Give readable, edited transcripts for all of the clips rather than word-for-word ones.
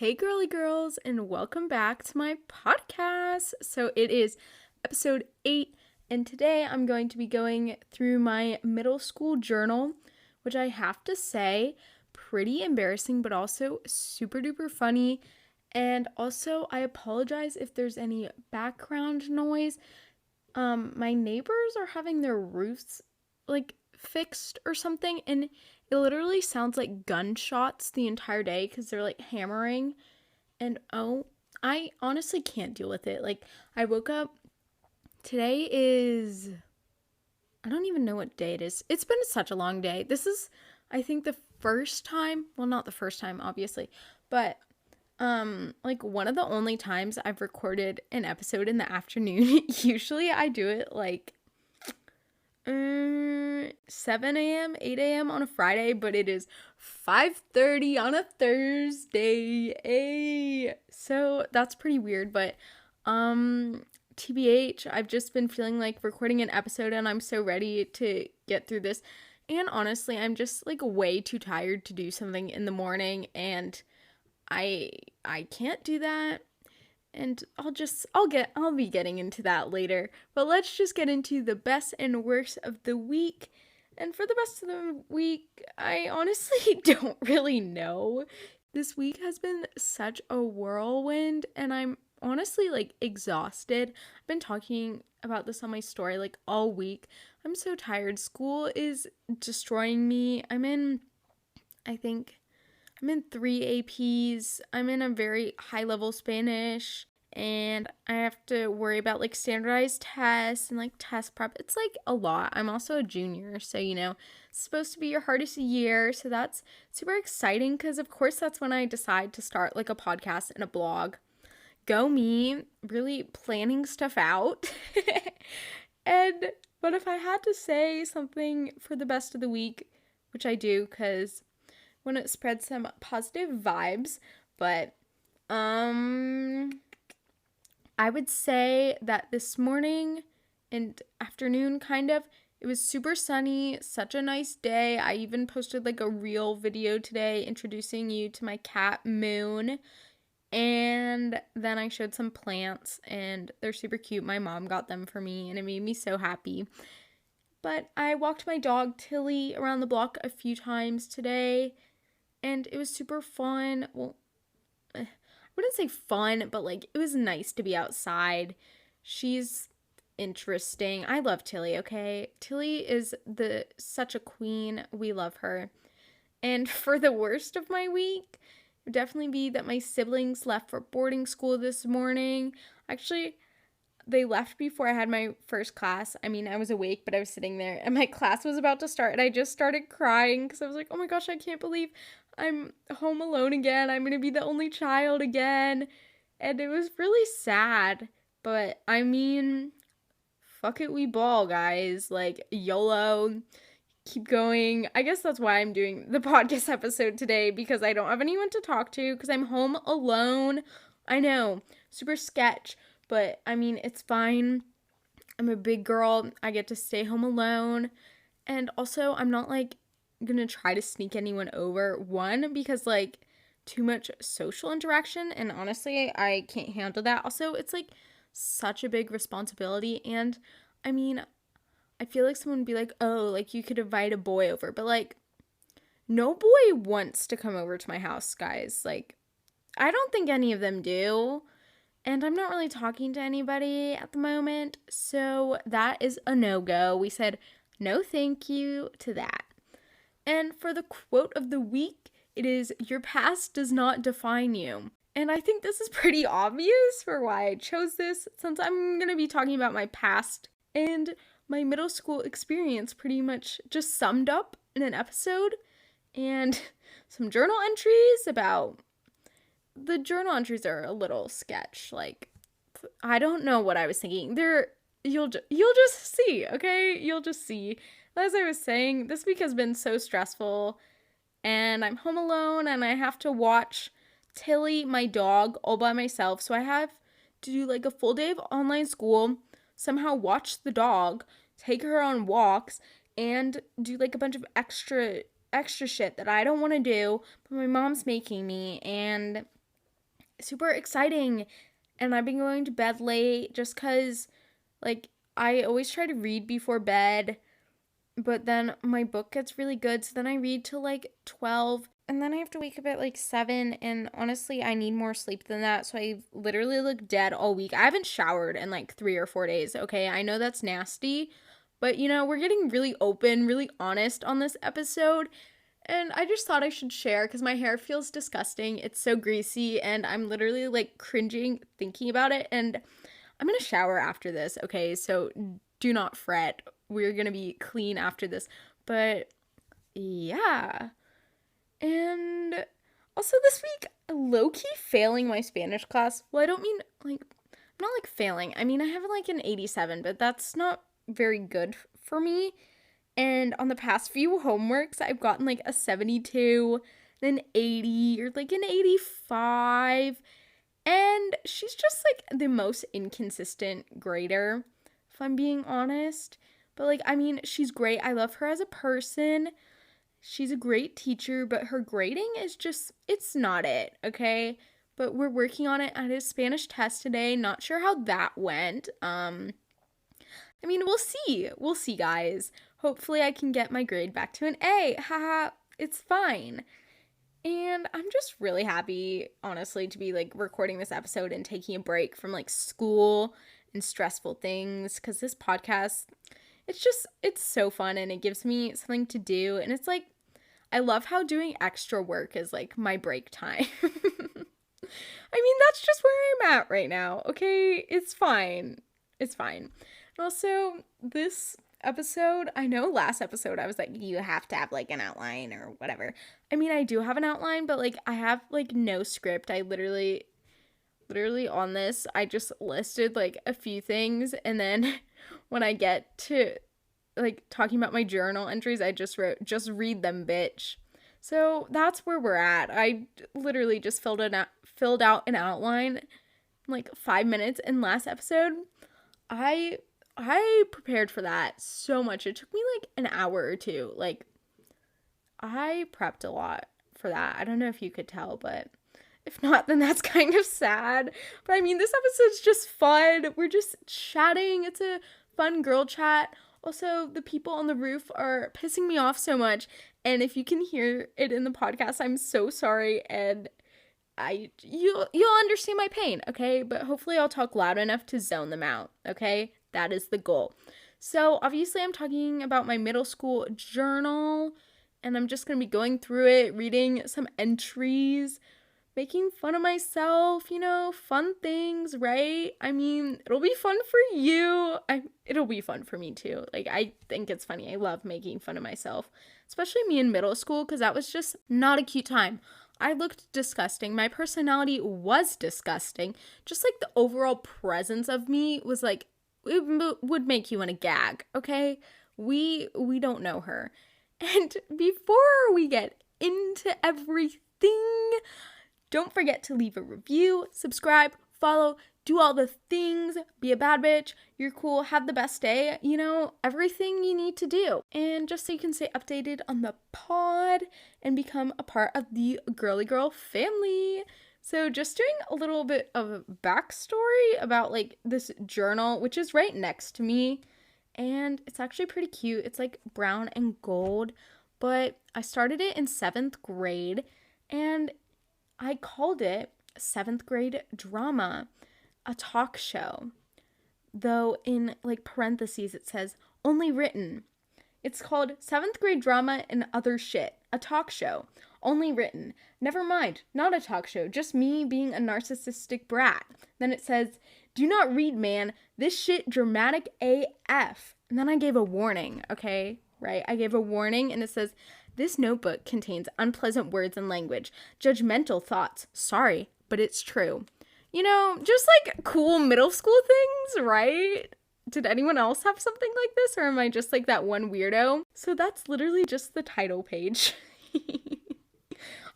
Hey, girly girls, and welcome back to my podcast. So, it is episode 8, and today I'm going to be going through my middle school journal, which I have to say, pretty embarrassing, but also super duper funny. And also, I apologize if there's any background noise. My neighbors are having their roofs fixed or something, and it literally sounds like gunshots the entire day because they're hammering. And I honestly can't deal with it. I woke up, today is, I don't even know what day it is. It's been such a long day. This is, I think, the first time, well, not the first time, obviously, but one of the only times I've recorded an episode in the afternoon. Usually I do it 7 a.m., 8 a.m. on a Friday, but it is 5:30 on a Thursday. So that's pretty weird, but TBH, I've just been feeling like recording an episode and I'm so ready to get through this. And honestly, I'm just way too tired to do something in the morning, and I can't do that. And I'll be getting into that later. But let's just get into the best and worst of the week. And for the best of the week, I honestly don't really know. This week has been such a whirlwind, and I'm honestly exhausted. I've been talking about this on my story all week. I'm so tired. School is destroying me. I think I'm in 3 APs. I'm in a very high level Spanish, and I have to worry about standardized tests and test prep. It's a lot. I'm also a junior, so it's supposed to be your hardest year. So that's super exciting because of course that's when I decide to start a podcast and a blog. Go me, really planning stuff out. But if I had to say something for the best of the week, which I do because when it spreads some positive vibes, but I would say that this morning and afternoon it was super sunny, such a nice day. I even posted a reel video today introducing you to my cat Moon, and then I showed some plants and they're super cute. My mom got them for me and it made me so happy. But I walked my dog Tilly around the block a few times today, and it was super fun. Well, I wouldn't say fun, but it was nice to be outside. She's interesting. I love Tilly, okay? Tilly is such a queen. We love her. And for the worst of my week, it would definitely be that my siblings left for boarding school this morning. Actually, they left before I had my first class. I was awake, but I was sitting there and my class was about to start, and I just started crying because I was like, oh my gosh, I can't believe I'm home alone again. I'm going to be the only child again. And it was really sad. But fuck it, we ball, guys. YOLO. Keep going. I guess that's why I'm doing the podcast episode today, because I don't have anyone to talk to because I'm home alone. I know, super sketch, but it's fine. I'm a big girl. I get to stay home alone. And also, I'm not gonna try to sneak anyone over. One, because too much social interaction, and honestly, I can't handle that. Also, it's such a big responsibility, and I feel like someone would be like, oh, you could invite a boy over, but no boy wants to come over to my house, guys. I don't think any of them do. And I'm not really talking to anybody at the moment, so that is a no-go. We said no thank you to that. And for the quote of the week, it is, your past does not define you. And I think this is pretty obvious for why I chose this, since I'm going to be talking about my past and my middle school experience pretty much just summed up in an episode, and some journal entries about, the journal entries are a little sketch. I don't know what I was thinking. You'll just see, okay? You'll just see. As I was saying, this week has been so stressful, and I'm home alone, and I have to watch Tilly, my dog, all by myself. So I have to do a full day of online school, somehow watch the dog, take her on walks, and do a bunch of extra shit that I don't want to do, but my mom's making me. And super exciting. And I've been going to bed late just because, like, I always try to read before bed, but then my book gets really good. So then I read till like 12, and then I have to wake up at like 7. And honestly, I need more sleep than that. So I literally look dead all week. I haven't showered in like 3 or 4 days. Okay. I know that's nasty, but we're getting really open, really honest on this episode. And I just thought I should share because my hair feels disgusting. It's so greasy and I'm literally like cringing thinking about it. And I'm going to shower after this, okay? So do not fret. We're going to be clean after this. But yeah. And also this week, low-key failing my Spanish class. Well, I don't mean like, I'm not like failing. I mean, I have like an 87, but that's not very good for me. And on the past few homeworks, I've gotten like a 72, an 80, or like an 85. And she's just like the most inconsistent grader, if I'm being honest. But like, I mean, she's great. I love her as a person. She's a great teacher, but her grading is just, it's not it, okay? But we're working on it. I had a Spanish test today. Not sure how that went. I mean, we'll see. We'll see, guys. Hopefully I can get my grade back to an A. Haha, it's fine. And I'm just really happy, honestly, to be like recording this episode and taking a break from like school and stressful things, because this podcast, it's so fun and it gives me something to do. And it's like, I love how doing extra work is like my break time. I mean, that's just where I'm at right now. Okay, it's fine. It's fine. And also, this episode, I know last episode I was like, you have to have like an outline or whatever. I mean, I do have an outline, but like I have like no script. I literally on this, I just listed like a few things, and then when I get to like talking about my journal entries, I just wrote, just read them, bitch. So that's where we're at. I literally just filled out an outline in like 5 minutes. And last episode, I prepared for that so much. It took me like an hour or two. Like, I prepped a lot for that. I don't know if you could tell, but if not, then that's kind of sad. But I mean, this episode's just fun. We're just chatting. It's a fun girl chat. Also, the people on the roof are pissing me off so much. And if you can hear it in the podcast, I'm so sorry. And you'll understand my pain, okay? But hopefully I'll talk loud enough to zone them out, okay? That is the goal. So obviously I'm talking about my middle school journal, and I'm just going to be going through it, reading some entries, making fun of myself, fun things, right? I mean, it'll be fun for you. It'll be fun for me too. Like, I think it's funny. I love making fun of myself, especially me in middle school, because that was just not a cute time. I looked disgusting. My personality was disgusting. Just like the overall presence of me was like, it would make you want to gag, okay? We don't know her. And before we get into everything, don't forget to leave a review, subscribe, follow, do all the things, be a bad bitch, you're cool, have the best day, everything you need to do. And just so you can stay updated on the pod and become a part of the Girly Girl family. So just doing a little bit of a backstory about like this journal, which is right next to me. And it's actually pretty cute. It's like brown and gold, but I started it in 7th grade and I called it 7th grade drama, a talk show. Though in like parentheses it says only written. It's called 7th grade drama and other shit, a talk show. Only written. Never mind, not a talk show, just me being a narcissistic brat. Then it says, do not read, man. This shit dramatic AF. And then I gave a warning, okay? Right? I gave a warning and it says, this notebook contains unpleasant words and language, judgmental thoughts. Sorry, but it's true. Just like cool middle school things, right? Did anyone else have something like this, or am I just like that one weirdo? So that's literally just the title page.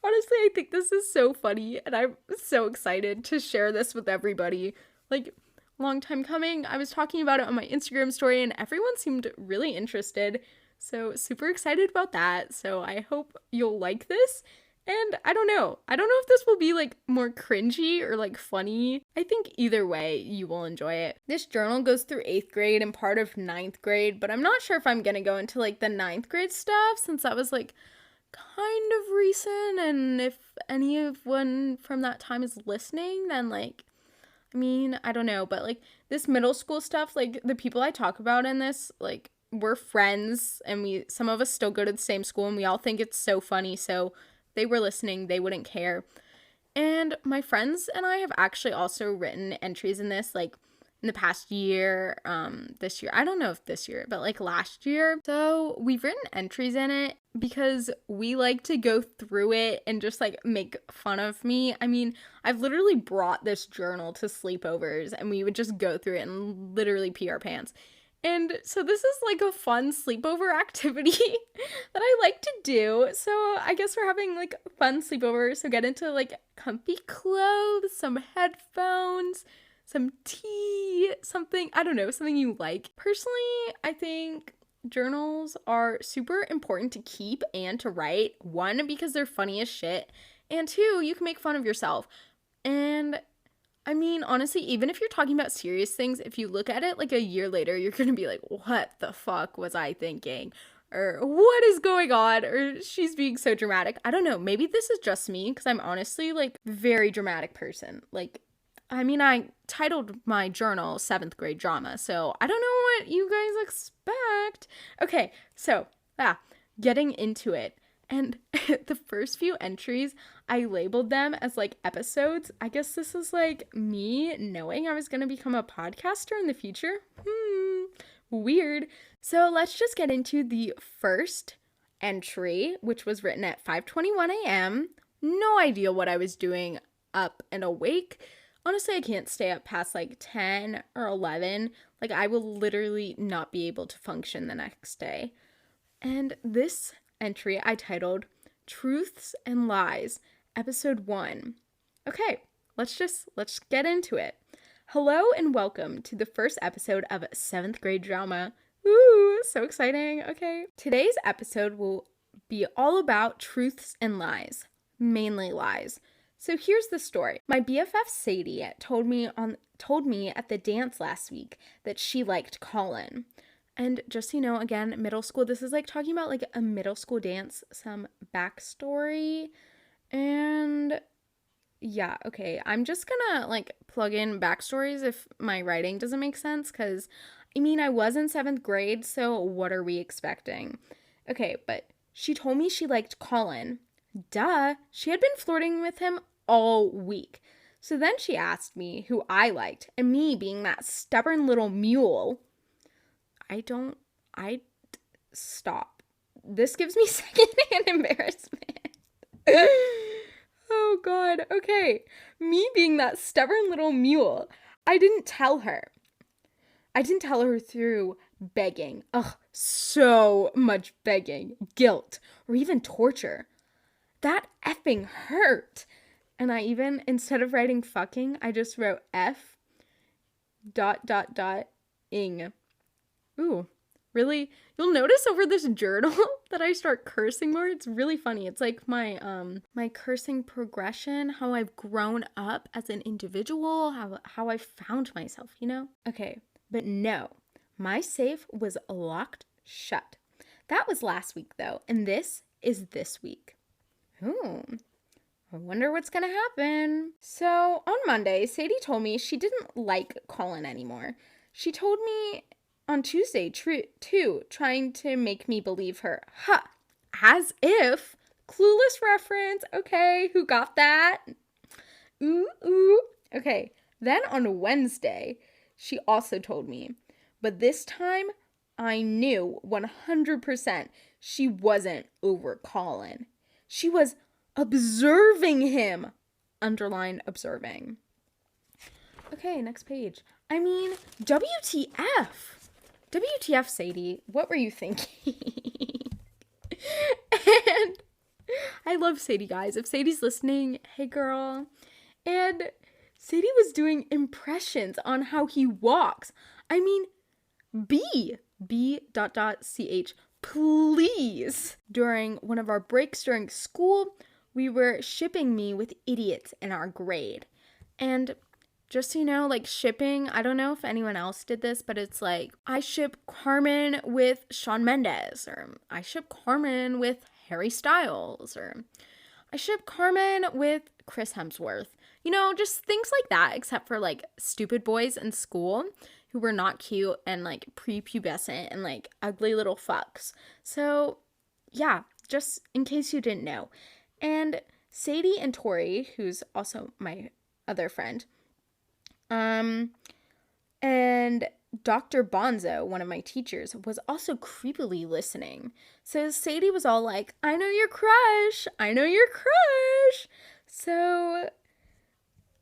Honestly, I think this is so funny, and I'm so excited to share this with everybody. Like, long time coming. I was talking about it on my Instagram story, and everyone seemed really interested. So super excited about that. So I hope you'll like this. And I don't know if this will be like more cringy or like funny. I think either way you will enjoy it. This journal goes through 8th grade and part of 9th grade, but I'm not sure if I'm gonna go into like the 9th grade stuff since that was like kind of recent, and if anyone from that time is listening, then like, I mean, I don't know, but like this middle school stuff, like the people I talk about in this, like we're friends and some of us still go to the same school and we all think it's so funny, so if they were listening, they wouldn't care. And my friends and I have actually also written entries in this, like in the past year, this year, I don't know if this year, but like last year. So we've written entries in it because we like to go through it and just like make fun of me. I mean, I've literally brought this journal to sleepovers and we would just go through it and literally pee our pants. And so this is like a fun sleepover activity that I like to do. So I guess we're having like fun sleepover. So get into like comfy clothes, some headphones, some tea, something, I don't know, something you like. Personally, I think journals are super important to keep and to write. 1, because they're funny as shit. And 2, you can make fun of yourself. And I mean, honestly, even if you're talking about serious things, if you look at it like a year later, you're going to be like, what the fuck was I thinking? Or what is going on? Or she's being so dramatic. I don't know. Maybe this is just me because I'm honestly like very dramatic person. Like, I mean, I titled my journal 7th grade drama, so I don't know what you guys expect. Okay, so, getting into it. And the first few entries, I labeled them as like episodes. I guess this is like me knowing I was going to become a podcaster in the future. Weird. So let's just get into the first entry, which was written at 5:21 a.m. No idea what I was doing up and awake. Honestly, I can't stay up past like 10 or 11. Like, I will literally not be able to function the next day. And this entry I titled Truths and Lies, Episode 1. Okay, let's get into it. Hello and welcome to the first episode of 7th grade drama. Ooh, so exciting. Okay. Today's episode will be all about truths and lies, mainly lies. So here's the story. My BFF Sadie told me at the dance last week that she liked Colin. And just so you know, again, middle school, this is like talking about like a middle school dance, some backstory. And yeah, okay. I'm just gonna like plug in backstories if my writing doesn't make sense, because I mean, I was in 7th grade, so what are we expecting? Okay, but she told me she liked Colin. Duh, she had been flirting with him all week. So then she asked me who I liked, and me being that stubborn little mule, stop. This gives me secondhand embarrassment. Oh God, okay. Me being that stubborn little mule, I didn't tell her through begging. Ugh, so much begging, guilt, or even torture. That effing hurt. And I even, instead of writing fucking, I just wrote F ... ing. Ooh, really? You'll notice over this journal that I start cursing more. It's really funny. It's like my cursing progression, how I've grown up as an individual, how I found myself, you know? Okay, but no, my safe was locked shut. That was last week though, and this is this week. I wonder what's gonna happen. So on Monday, Sadie told me she didn't like Colin anymore. She told me on Tuesday, too, trying to make me believe her. As if. Clueless reference. Okay, who got that? Ooh. Okay, then on Wednesday, she also told me. But this time, I knew 100% she wasn't over Colin. She was observing him. Underline observing. Okay, next page. I mean, WTF. WTF, Sadie. What were you thinking? And I love Sadie, guys. If Sadie's listening, hey girl. And Sadie was doing impressions on how he walks. I mean, B. .ch, please. During one of our breaks during school, we were shipping me with idiots in our grade. And just so you know, like shipping, I don't know if anyone else did this, but it's like, I ship Carmen with Shawn Mendes, or I ship Carmen with Harry Styles, or I ship Carmen with Chris Hemsworth. You know, just things like that, except for like stupid boys in school who were not cute and like prepubescent and like ugly little fucks. So, yeah, just in case you didn't know. And Sadie and Tori, who's also my other friend, and Dr. Bonzo, one of my teachers, was also creepily listening. So Sadie was all like, I know your crush. I know your crush. So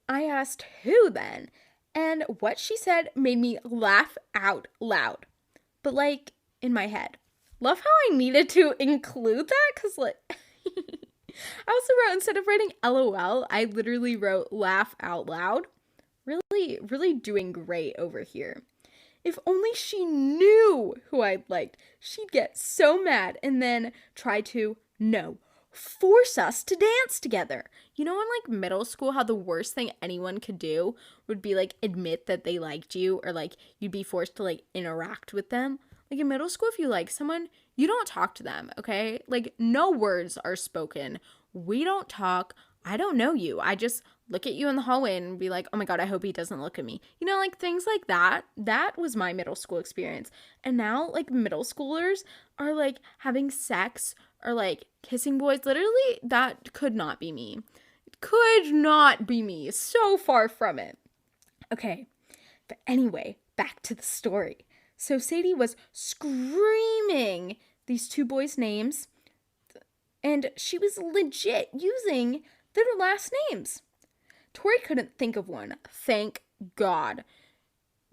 I asked who then? And what she said made me laugh out loud. But like in my head. Love how I needed to include that because like I also wrote, instead of writing LOL, I literally wrote laugh out loud. Really doing great over here. If only she knew who I liked, she'd get so mad and then try to, force us to dance together. You know, in like middle school, how the worst thing anyone could do would be like admit that they liked you, or like you'd be forced to like interact with them. Like in middle school, if you like someone, you don't talk to them, okay? Like no words are spoken. We don't talk. I don't know you. I just look at you in the hallway and be like, oh my God, I hope he doesn't look at me. You know, like things like that. That was my middle school experience. And now like middle schoolers are like having sex or like kissing boys. Literally, that could not be me. It could not be me. So far from it. Okay. But anyway, back to the story. So Sadie was screaming these two boys' names, and she was legit using their last names. Tori couldn't think of one. Thank God.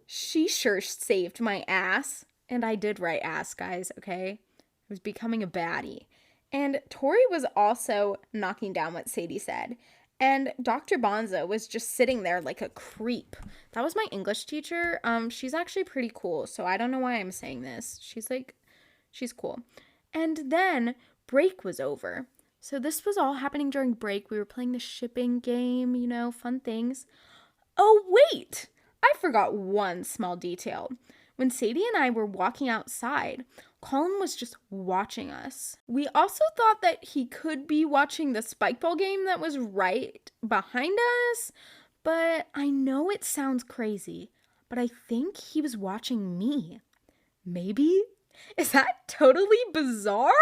She sure saved my ass. And I did write ass, guys, okay? I was becoming a baddie. And Tori was also knocking down what Sadie said. And Dr. Bonzo was just sitting there like a creep. That was my English teacher. She's actually pretty cool. So I don't know why I'm saying this. She's cool. And then break was over. So this was all happening during break. We were playing the shipping game, you know, fun things. Oh, wait! I forgot one small detail. When Sadie and I were walking outside, Colin was just watching us. We also thought that he could be watching the spike ball game that was right behind us, but I know it sounds crazy, but I think he was watching me. Maybe? Is that totally bizarre?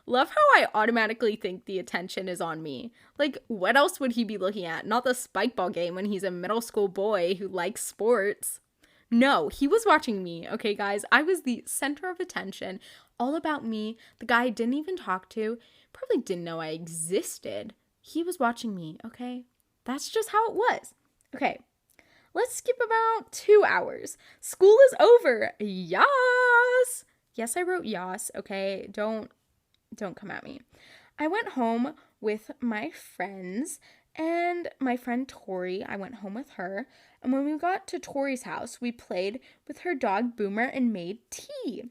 Love how I automatically think the attention is on me. Like, what else would he be looking at? Not the spike ball game when he's a middle school boy who likes sports. No, he was watching me, okay, guys? I was the center of attention, all about me. The guy I didn't even talk to, probably didn't know I existed. He was watching me, okay? That's just how it was. Okay, let's skip about 2 hours. School is over. Yas! Yes, I wrote yas, okay? Don't come at me. I went home with my friends, and my friend Tori, I went home with her. And when we got to Tori's house, we played with her dog Boomer and made tea.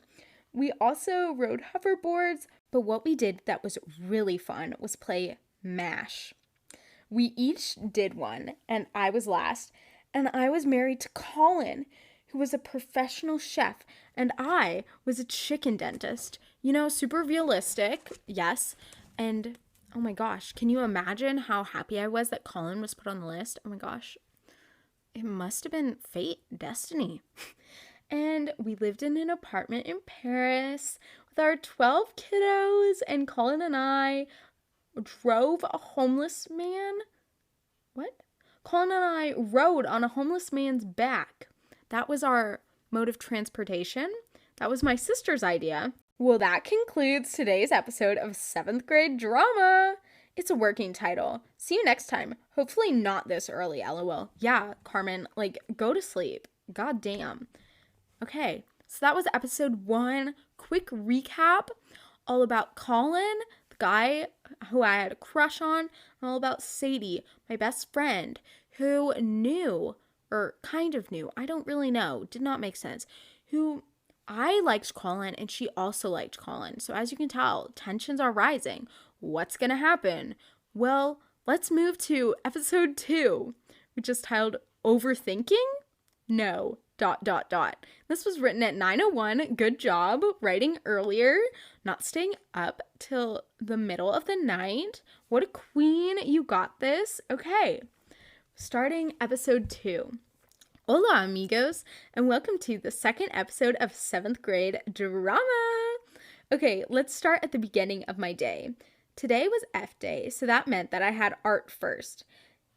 We also rode hoverboards, but what we did that was really fun was play MASH. We each did one, and I was last. And I was married to Colin, who was a professional chef, and I was a chicken dentist. You know, super realistic, yes. And oh my gosh, can you imagine how happy I was that Colin was put on the list? Oh my gosh. It must have been fate, destiny. And we lived in an apartment in Paris with our 12 kiddos, and Colin and I drove a homeless man. What? Colin and I rode on a homeless man's back. That was our mode of transportation. That was my sister's idea. Well, that concludes today's episode of 7th grade drama. It's a working title. See you next time. Hopefully not this early, lol. Yeah, Carmen, like, go to sleep. God damn. Okay, so that was episode 1. Quick recap. All about Colin, the guy who I had a crush on, and all about Sadie, my best friend, who knew, or kind of knew, I don't really know, did not make sense, who I liked Colin and she also liked Colin. So as you can tell, tensions are rising. What's going to happen? Well, let's move to episode 2, which is titled Overthinking? No, ... This was written at 9:01. Good job writing earlier, not staying up till the middle of the night. What a queen. You got this. Okay, starting episode 2. Hola, amigos, and welcome to the second episode of 7th grade drama. Okay, let's start at the beginning of my day. Today was F day, so that meant that I had art first.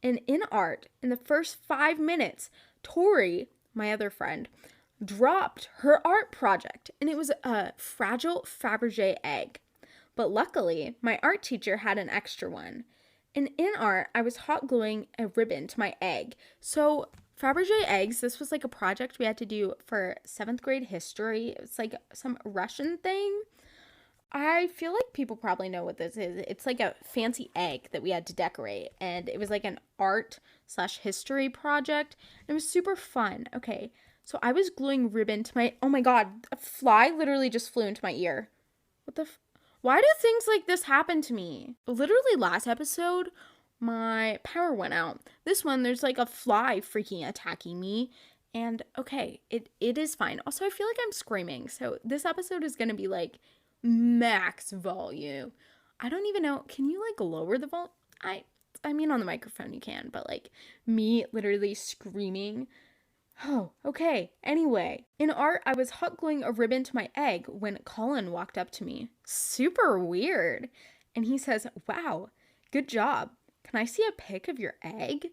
And in art, in the first 5 minutes, Tori, my other friend, dropped her art project, and it was a fragile Fabergé egg. But luckily, my art teacher had an extra one. And in art, I was hot gluing a ribbon to my egg. So Fabergé eggs, this was like a project we had to do for 7th grade history. It was like some Russian thing. I feel like people probably know what this is. It's like a fancy egg that we had to decorate, and it was like an art/history project. It was super fun. Okay, so I was gluing ribbon to my, oh my god, a fly literally just flew into my ear. What the why do things like this happen to me? Literally last episode, my power went out. This one, there's like a fly freaking attacking me. And okay, it is fine. Also, I feel like I'm screaming. So this episode is going to be like max volume. I don't even know. Can you like lower the volume? I mean on the microphone you can, but like me literally screaming. Oh, okay. Anyway, in art, I was hot gluing a ribbon to my egg when Colin walked up to me. Super weird. And he says, "Wow, good job. Can I see a pic of your egg?"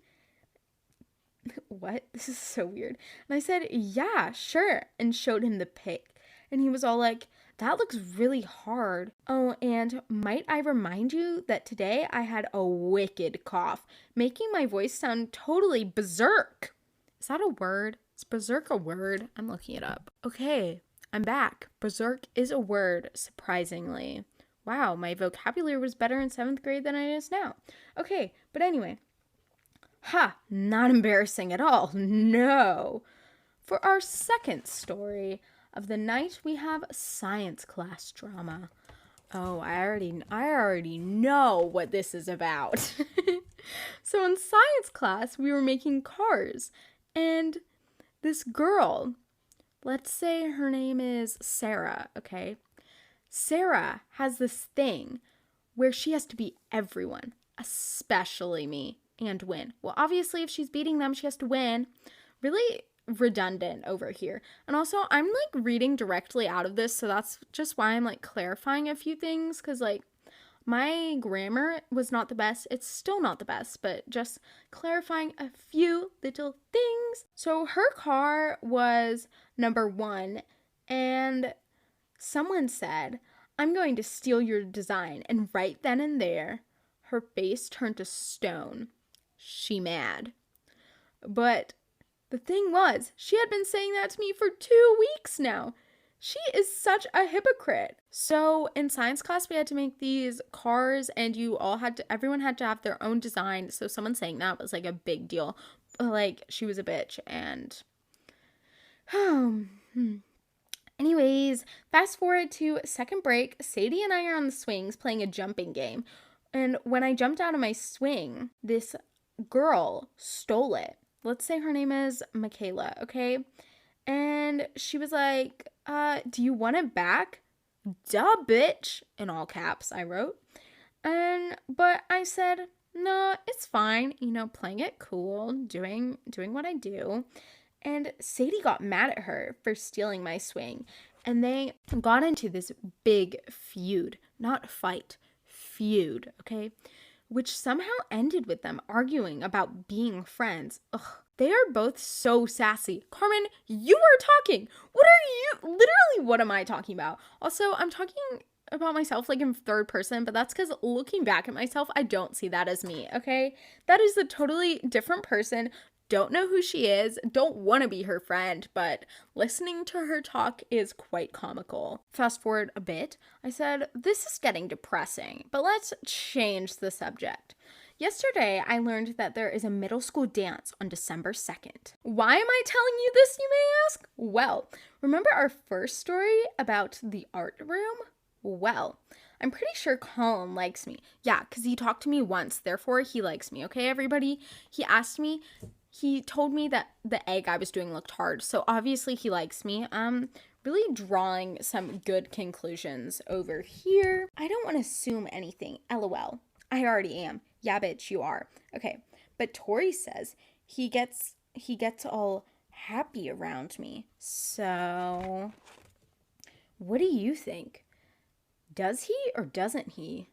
What? This is so weird. And I said, "Yeah, sure," and showed him the pic. And he was all like, "That looks really hard. Oh, and might I remind you that today I had a wicked cough, making my voice sound totally berserk." Is that a word? Is berserk a word? I'm looking it up. Okay, I'm back. Berserk is a word, surprisingly. Wow, my vocabulary was better in 7th grade than it is now. Okay, but anyway. Not embarrassing at all. No. For our second story of the night, we have science class drama. Oh, I already know what this is about. So in science class, we were making cars. And this girl, let's say her name is Sarah, okay? Sarah has this thing where she has to beat everyone, especially me, and win. Well, obviously, if she's beating them, she has to win. Really redundant over here. And also, I'm like reading directly out of this, so that's just why I'm like clarifying a few things, because like my grammar was not the best. It's still not the best, but just clarifying a few little things. So her car was number 1, and someone said, "I'm going to steal your design." And right then and there, her face turned to stone. She mad. But the thing was, she had been saying that to me for 2 weeks now. She is such a hypocrite. So in science class, we had to make these cars, and everyone had to have their own design. So someone saying that was like a big deal. Like, she was a bitch. And anyways, fast forward to second break. Sadie and I are on the swings playing a jumping game. And when I jumped out of my swing, this girl stole it. Let's say her name is Michaela, okay? And she was like, "Do you want it back?" "Duh, bitch," in all caps, I wrote. But I said, "No, it's fine," playing it cool, doing what I do. And Sadie got mad at her for stealing my swing. And they got into this big feud, not fight, feud, okay? Which somehow ended with them arguing about being friends. Ugh. They are both so sassy. Carmen, you are talking. What are you? Literally, what am I talking about? Also, I'm talking about myself like in third person, but that's because looking back at myself, I don't see that as me, okay? That is a totally different person. Don't know who she is, don't want to be her friend, but listening to her talk is quite comical. Fast forward a bit, I said, "This is getting depressing, but let's change the subject." Yesterday, I learned that there is a middle school dance on December 2nd. Why am I telling you this, you may ask? Well, remember our first story about the art room? Well, I'm pretty sure Colin likes me. Yeah, because he talked to me once, therefore he likes me, okay, everybody? He told me that the egg I was doing looked hard, so obviously he likes me. Really drawing some good conclusions over here. I don't want to assume anything, LOL. I already am. Yeah, bitch, you are. Okay, but Tori says he gets all happy around me. So, what do you think? Does he or doesn't he?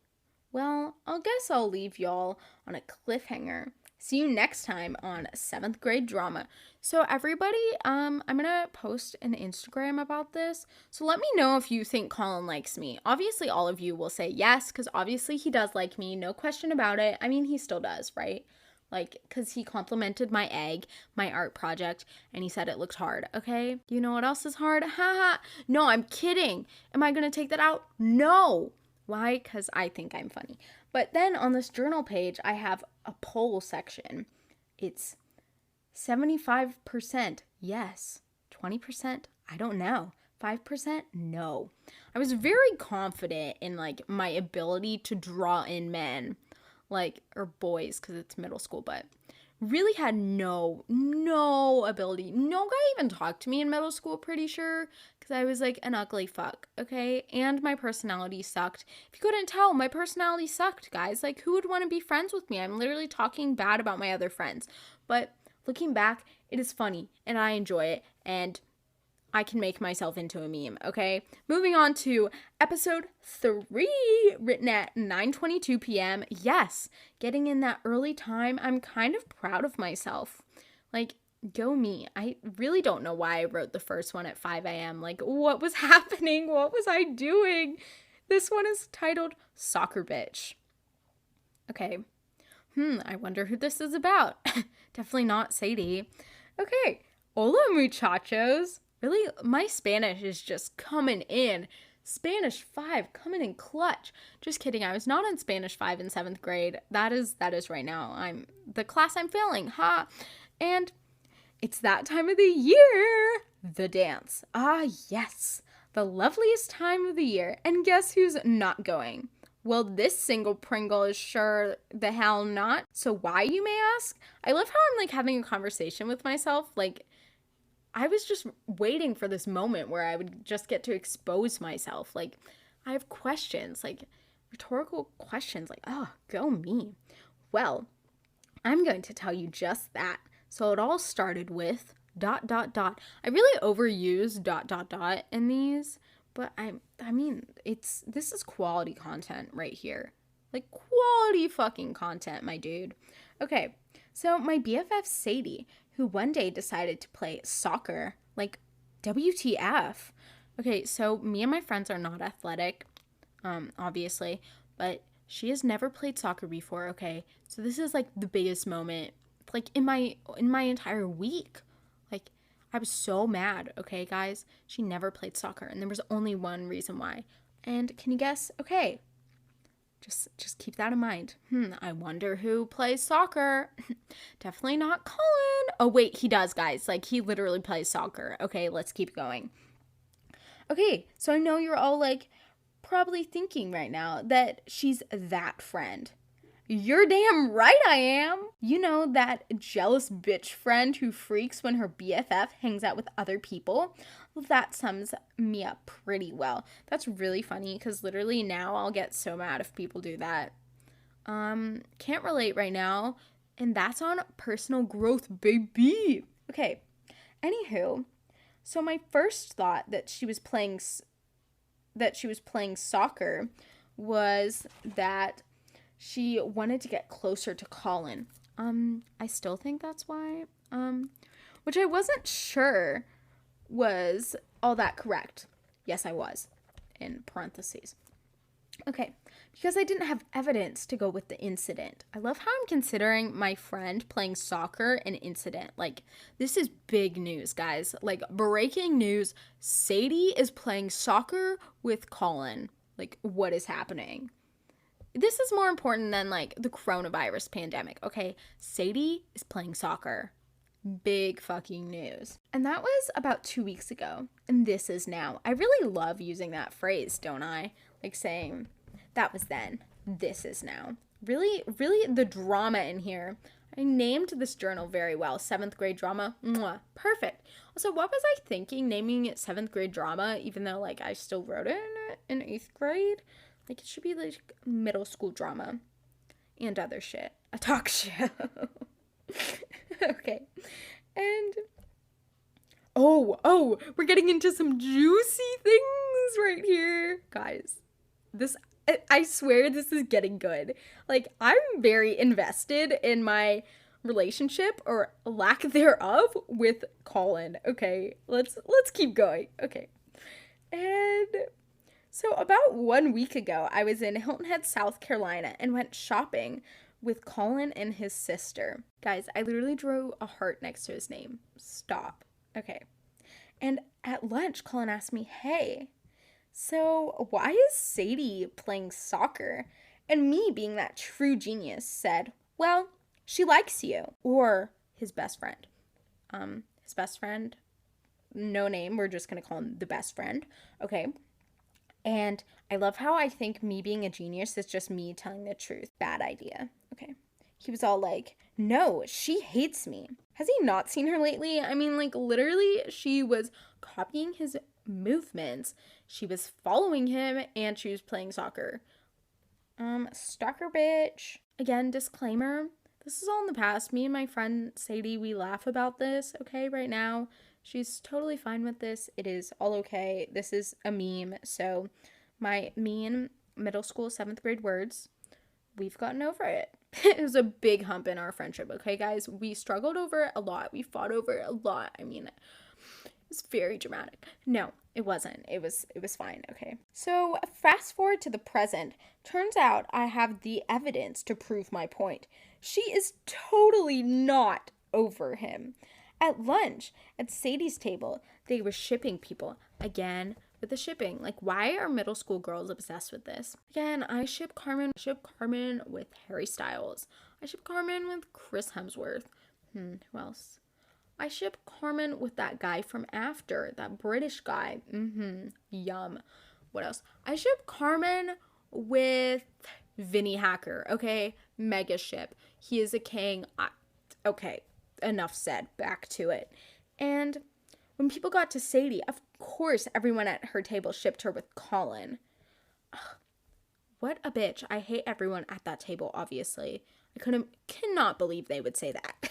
Well, I guess I'll leave y'all on a cliffhanger. See you next time on 7th grade drama. So everybody, I'm gonna post an Instagram about this. So let me know if you think Colin likes me. Obviously, all of you will say yes, because obviously he does like me. No question about it. I mean, he still does, right? Like, because he complimented my egg, my art project, and he said it looked hard, okay? Do you know what else is hard? Haha. No, I'm kidding. Am I gonna take that out? No. Why? Because I think I'm funny. But then on this journal page, I have a poll section. It's 75% yes, 20% I don't know, 5% no. I was very confident in like my ability to draw in men, like, or boys, because it's middle school, but really had no ability. No guy even talked to me in middle school, pretty sure, because I was like an ugly fuck, okay? And my personality sucked. If you couldn't tell, my personality sucked, guys. Like, who would want to be friends with me? I'm literally talking bad about my other friends. But looking back, it is funny, and I enjoy it, and I can make myself into a meme, okay? Moving on to episode 3, written at 9:22 p.m. Yes, getting in that early time. I'm kind of proud of myself. Like, go me. I really don't know why I wrote the first one at 5 a.m. Like, what was happening? What was I doing? This one is titled Soccer Bitch. Okay. I wonder who this is about. Definitely not Sadie. Okay. Hola, muchachos. Really, my Spanish is just coming in. Spanish 5 coming in clutch. Just kidding. I was not in Spanish 5 in 7th grade. That is right now. I'm the class I'm failing. Ha. And it's that time of the year. The dance. Ah, yes. The loveliest time of the year. And guess who's not going? Well, this single Pringle is sure the hell not. So why, you may ask? I love how I'm like having a conversation with myself. Like, I was just waiting for this moment where I would just get to expose myself. Like, I have questions, like rhetorical questions, like, oh, go me. Well, I'm going to tell you just that. So it all started with ... I really overuse ... in these, but I mean, this is quality content right here. Like, quality fucking content, my dude. Okay, so my BFF Sadie, who one day decided to play soccer, like, WTF. Okay, so me and my friends are not athletic, obviously, but she has never played soccer before, okay? So this is, like, the biggest moment, like, in my entire week. Like, I was so mad, okay, guys? She never played soccer, and there was only one reason why. And can you guess? Okay, just keep that in mind. I wonder who plays soccer. Definitely not Colin. Oh, wait, he does, guys. Like, he literally plays soccer. Okay, let's keep going. Okay, so I know you're all, like, probably thinking right now that she's that friend. You're damn right I am. You know, that jealous bitch friend who freaks when her BFF hangs out with other people? Well, that sums me up pretty well. That's really funny because literally now I'll get so mad if people do that. Can't relate right now. And that's on personal growth, baby. Okay, anywho, so my first thought that she was playing soccer was that she wanted to get closer to Colin. I still think that's why. Which I wasn't sure was all that correct. Yes, I was. In parentheses. Okay, because I didn't have evidence to go with the incident. I love how I'm considering my friend playing soccer an incident. Like, this is big news, guys. Like, breaking news. Sadie is playing soccer with Colin. Like, what is happening? this is more important than like the coronavirus pandemic, okay? Sadie is playing soccer. Big fucking news. And that was about 2 weeks ago. And this is now. I really love using that phrase, don't I? Like saying, that was then, this is now. Really, really the drama in here. I named this journal very well. 7th grade drama. Mwah. Perfect. Also, what was I thinking naming it 7th grade drama, even though like I still wrote it in 8th grade? Like it should be like middle school drama and other shit. A talk show. Okay. And we're getting into some juicy things right here. Guys, I swear this is getting good. Like, I'm very invested in my relationship or lack thereof with Colin. Okay, let's keep going. Okay. And so about 1 week ago, I was in Hilton Head, South Carolina and went shopping with Colin and his sister. Guys, I literally drew a heart next to his name. Stop. Okay. And at lunch, Colin asked me, hey, so why is Sadie playing soccer? And me, being that true genius, said, well, she likes you. Or his best friend. His best friend, no name, we're just going to call him the best friend. Okay. And I love how I think me being a genius is just me telling the truth. Bad idea. Okay. He was all like, no, she hates me. Has he not seen her lately? I mean, like, literally, she was copying his movements. She was following him, and she was playing soccer. Stalker bitch. Again, disclaimer. This is all in the past. Me and my friend Sadie, we laugh about this, okay, right now. She's totally fine with this. It is all okay. This is a meme. So my mean middle school 7th grade words, we've gotten over it. It was a big hump in our friendship, okay, guys? We struggled over it a lot. We fought over it a lot. I mean, it was very dramatic. No, it wasn't. It was fine, okay? So fast forward to the present. Turns out I have the evidence to prove my point. She is totally not over him. At lunch, at Sadie's table, they were shipping people. Again, with the shipping. Like, why are middle school girls obsessed with this? Again, I ship Carmen with Harry Styles. I ship Carmen with Chris Hemsworth. Who else? I ship Carmen with that guy from After, that British guy. Yum. What else? I ship Carmen with Vinny Hacker, okay? Mega ship. He is a king. Okay. Enough said. Back to it. And when people got to Sadie, of course everyone at her table shipped her with Colin. Ugh, what a bitch. I hate everyone at that table, obviously. I cannot believe they would say that.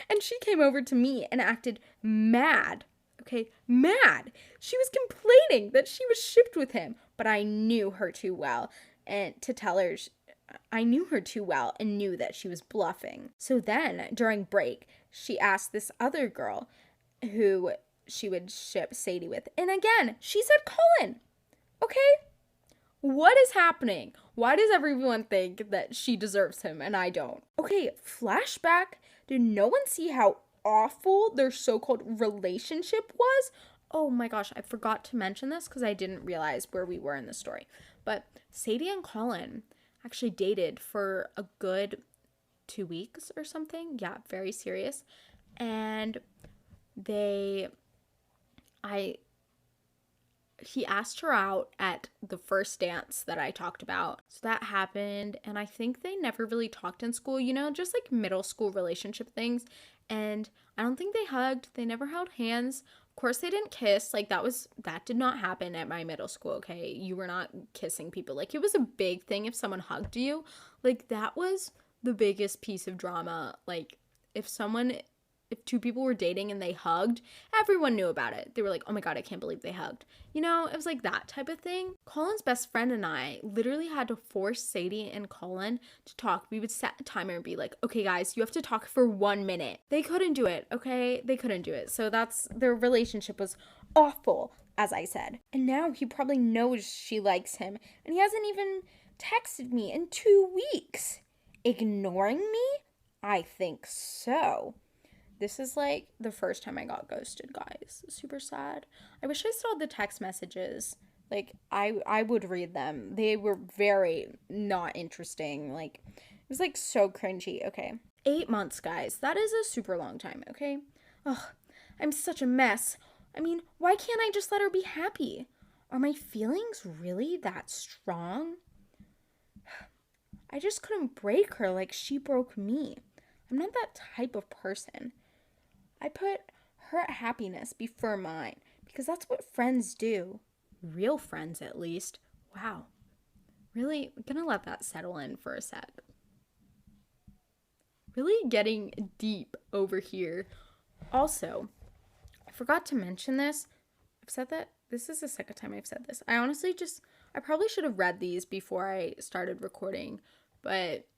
And she came over to me and acted mad. Okay, mad. She was complaining that she was shipped with him, but I knew her too well and to tell her I knew her too well and knew that she was bluffing. So then, during break, she asked this other girl who she would ship Sadie with. And again, she said Colin. Okay? What is happening? Why does everyone think that she deserves him and I don't? Okay, flashback. Did no one see how awful their so-called relationship was? Oh my gosh, I forgot to mention this because I didn't realize where we were in the story. But Sadie and Colin actually dated for a good 2 weeks or something. Yeah, very serious. And he asked her out at the first dance that I talked about. So that happened, and I think they never really talked in school, just like middle school relationship things. And I don't think they hugged. They never held hands. Of course, they didn't kiss. Like, that did not happen at my middle school, okay? You were not kissing people. Like, it was a big thing if someone hugged you. Like, that was the biggest piece of drama. Like, if two people were dating and they hugged, everyone knew about it. They were like, oh my God, I can't believe they hugged. It was like that type of thing. Colin's best friend and I literally had to force Sadie and Colin to talk. We would set a timer and be like, okay, guys, you have to talk for 1 minute. They couldn't do it, okay? They couldn't do it. So their relationship was awful, as I said. And now he probably knows she likes him, and he hasn't even texted me in 2 weeks. Ignoring me? I think so. This is like the first time I got ghosted, guys. Super sad. I wish I saw the text messages Like, I would read them. They were very not interesting. Like, it was like so cringy. Okay. 8 months, guys. That is a super long time, okay? Ugh, I'm such a mess. I mean, why can't I just let her be happy? Are my feelings really that strong? I just couldn't break her like she broke me. I'm not that type of person. I put her happiness before mine because that's what friends do. Real friends, at least. Wow. Really gonna let that settle in for a sec. Really getting deep over here. Also, I forgot to mention this. I've said that. This is the second time I've said this. I probably should have read these before I started recording, but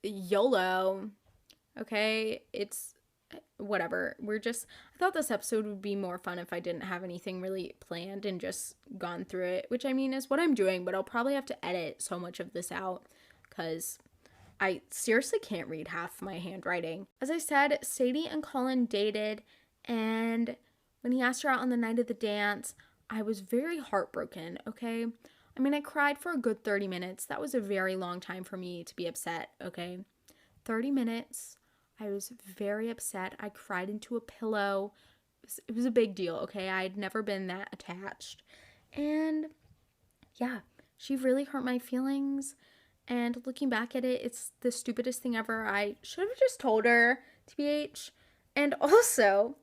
YOLO. Okay, it's whatever. I thought this episode would be more fun if I didn't have anything really planned and just gone through it, which I mean is what I'm doing, but I'll probably have to edit so much of this out because I seriously can't read half my handwriting. As I said, Sadie and Colin dated, and when he asked her out on the night of the dance, I was very heartbroken, okay? I mean, I cried for a good 30 minutes. That was a very long time for me to be upset, okay? 30 minutes. I was very upset. I cried into a pillow. It was a big deal, okay? I had never been that attached. And yeah, she really hurt my feelings. And looking back at it, it's the stupidest thing ever. I should have just told her, TBH. And also,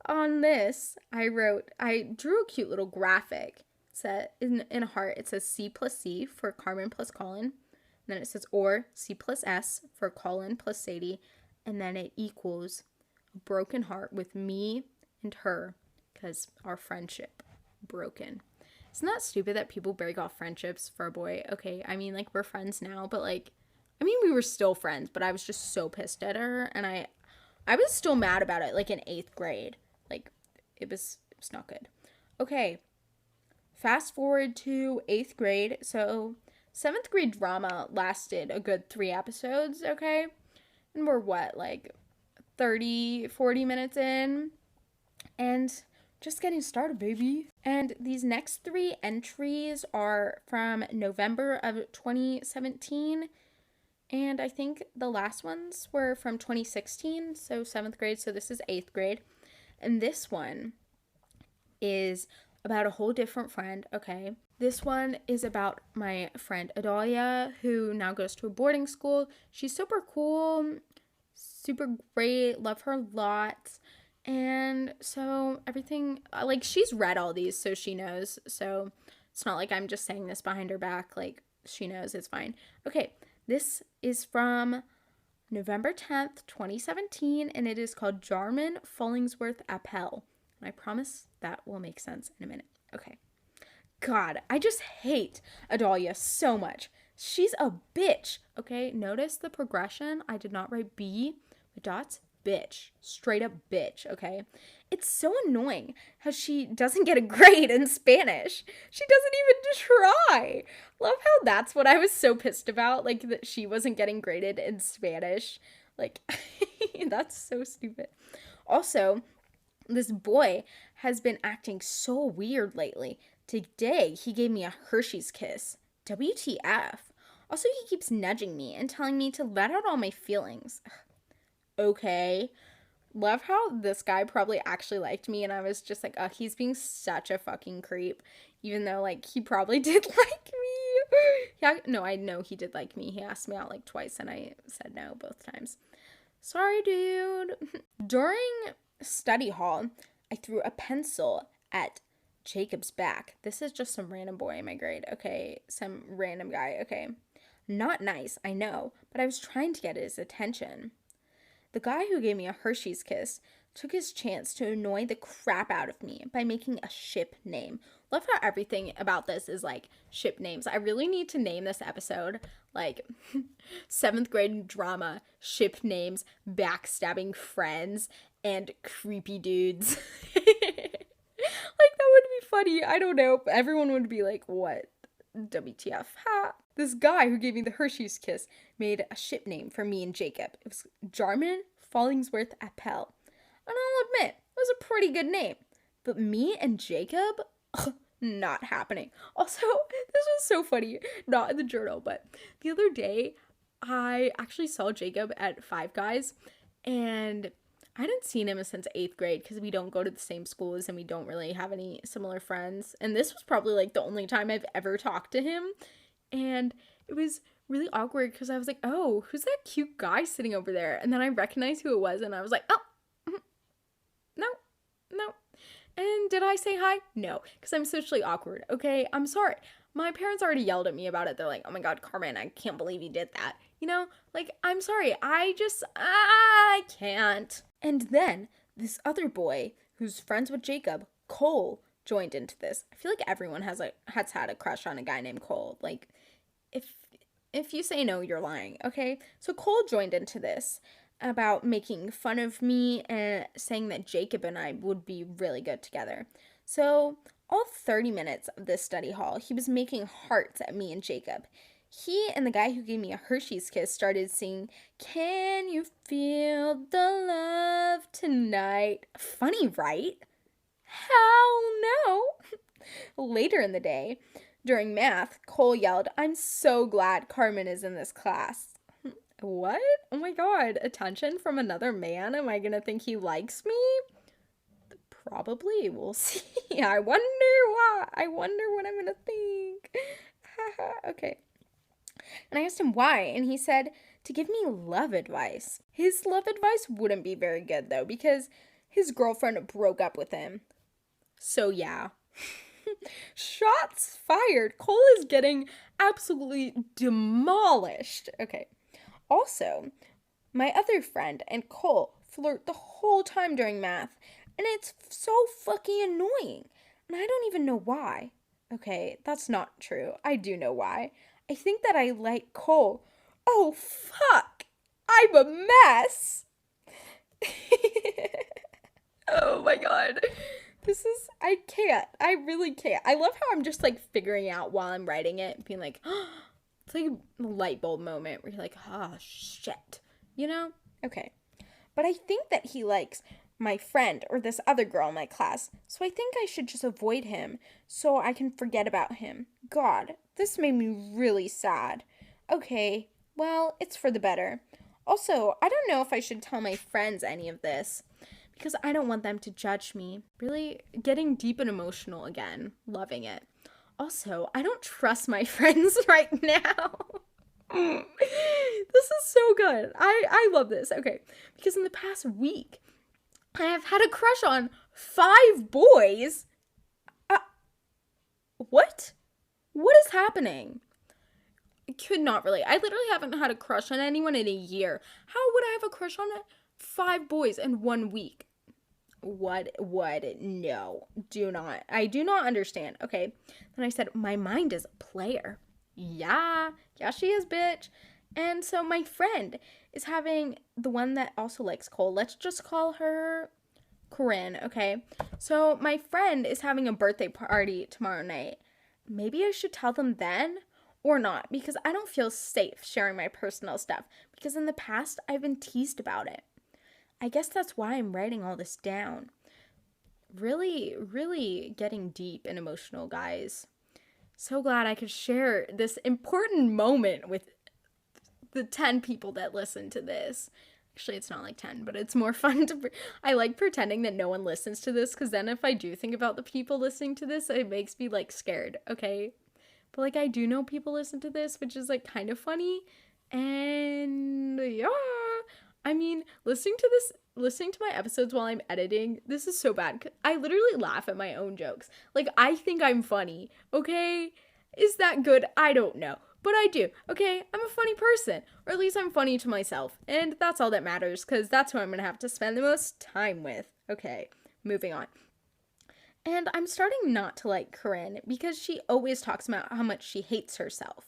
on this, I drew a cute little graphic. It's in a heart. It says C plus C for Carmen plus Colin. And then it says or C plus S for Colin plus Sadie. And then it equals a broken heart with me and her because our friendship broken. Isn't that stupid that people break off friendships for a boy? Okay, I mean, like, we're friends now, but, like, I mean, we were still friends, but I was just so pissed at her, and I was still mad about it, like, in 8th grade. Like, it was not good. Okay, fast forward to 8th grade. So 7th grade drama lasted a good 3 episodes, okay? And we're what, like 30, 40 minutes in? And just getting started, baby. And these next 3 entries are from November of 2017. And I think the last ones were from 2016, so 7th grade. So this is 8th grade. And this one is about a whole different friend, okay? This one is about my friend Adalia, who now goes to a boarding school. She's super cool, super great, love her lots. And so everything, like, she's read all these, so she knows. So it's not like I'm just saying this behind her back. Like, she knows, it's fine. Okay, this is from November 10th, 2017, and it is called Jarman Follingsworth Appel. And I promise that will make sense in a minute. Okay. God, I just hate Adalia so much. She's a bitch, okay? Notice the progression. I did not write B with dots. Bitch. Straight up bitch, okay? It's so annoying how she doesn't get a grade in Spanish. She doesn't even try. Love how that's what I was so pissed about, like, that she wasn't getting graded in Spanish. Like, that's so stupid. Also, this boy has been acting so weird lately. Today, he gave me a Hershey's kiss. WTF. Also, he keeps nudging me and telling me to let out all my feelings. Okay. Love how this guy probably actually liked me, and I was just like, oh, he's being such a fucking creep. Even though, like, he probably did like me. No, I know he did like me. He asked me out, like, twice, and I said no both times. Sorry, dude. During study hall, I threw a pencil at Jacob's back. This is just some random boy in my grade, okay? Some random guy, okay? Not nice, I know, but I was trying to get his attention. The guy who gave me a Hershey's kiss took his chance to annoy the crap out of me by making a ship name. Love how everything about this is like ship names. I really need to name this episode like 7th grade drama, ship names, backstabbing friends, and creepy dudes. Like, that would be funny. I don't know. Everyone would be like, what? WTF. Ha. This guy who gave me the Hershey's kiss made a ship name for me and Jacob. It was Jarman Follingsworth Appel. And I'll admit, it was a pretty good name. But me and Jacob? Ugh, Not happening. Also, this was so funny. Not in the journal, but the other day, I actually saw Jacob at Five Guys, and I hadn't seen him since 8th grade because we don't go to the same schools and we don't really have any similar friends. And this was probably like the only time I've ever talked to him. And it was really awkward because I was like, oh, who's that cute guy sitting over there? And then I recognized who it was and I was like, oh, no, no. And did I say hi? No, because I'm socially awkward. Okay, I'm sorry. My parents already yelled at me about it. They're like, oh my God, Carmen, I can't believe you did that. You know, like, I'm sorry. I can't. And then this other boy who's friends with Jacob, Cole, joined into this. I feel like everyone has had a crush on a guy named Cole. Like, if you say no, you're lying, okay? So Cole joined into this about making fun of me and saying that Jacob and I would be really good together. So all 30 minutes of this study hall, he was making hearts at me and Jacob. He and the guy who gave me a Hershey's kiss started singing, "Can you feel the love tonight?" Funny, right? Hell no. Later in the day, during math, Cole yelled, "I'm so glad Carmen is in this class." What? Oh my God. Attention from another man? Am I gonna think he likes me? Probably. We'll see. I wonder why. I wonder what I'm gonna think. Okay. And I asked him why, and he said to give me love advice. His love advice wouldn't be very good, though, because his girlfriend broke up with him. So, yeah. Shots fired. Cole is getting absolutely demolished. Okay. Also, my other friend and Cole flirt the whole time during math, and it's so fucking annoying. And I don't even know why. Okay, that's not true. I do know why. I think that I like Cole. Oh, fuck! I'm a mess! Oh my God. I can't. I really can't. I love how I'm just like figuring out while I'm writing it, being like, oh, it's like a light bulb moment where you're like, oh, shit. You know? Okay. But I think that he likes my friend or this other girl in my class, so I think I should just avoid him so I can forget about him. God, this made me really sad. Okay, well, it's for the better. Also, I don't know if I should tell my friends any of this because I don't want them to judge me. Really getting deep and emotional again. Loving it. Also, I don't trust my friends right now. This is so good. I love this. Okay, because in the past week, I have had a crush on 5 boys. What? What is happening? I could not really. I literally haven't had a crush on anyone in a year. How would I have a crush on 5 boys in 1 week? What? No, do not. I do not understand. Okay. Then I said, my mind is a player. Yeah, she is, bitch. And so my friend is having the one that also likes Cole. Let's just call her Corinne, okay? So my friend is having a birthday party tomorrow night. Maybe I should tell them then or not because I don't feel safe sharing my personal stuff because in the past I've been teased about it. I guess that's why I'm writing all this down. Really, really getting deep and emotional, guys. So glad I could share this important moment with the 10 people that listen to this. Actually, it's not like 10, but it's more fun to... I like pretending that no one listens to this, because then if I do think about the people listening to this, it makes me, like, scared, okay? But, like, I do know people listen to this, which is, like, kind of funny. And, yeah. I mean, listening to my episodes while I'm editing, this is so bad. I literally laugh at my own jokes. Like, I think I'm funny, okay? Is that good? I don't know. But I do, okay? I'm a funny person. Or at least I'm funny to myself. And that's all that matters, because that's who I'm going to have to spend the most time with. Okay, moving on. And I'm starting not to like Corinne, because she always talks about how much she hates herself.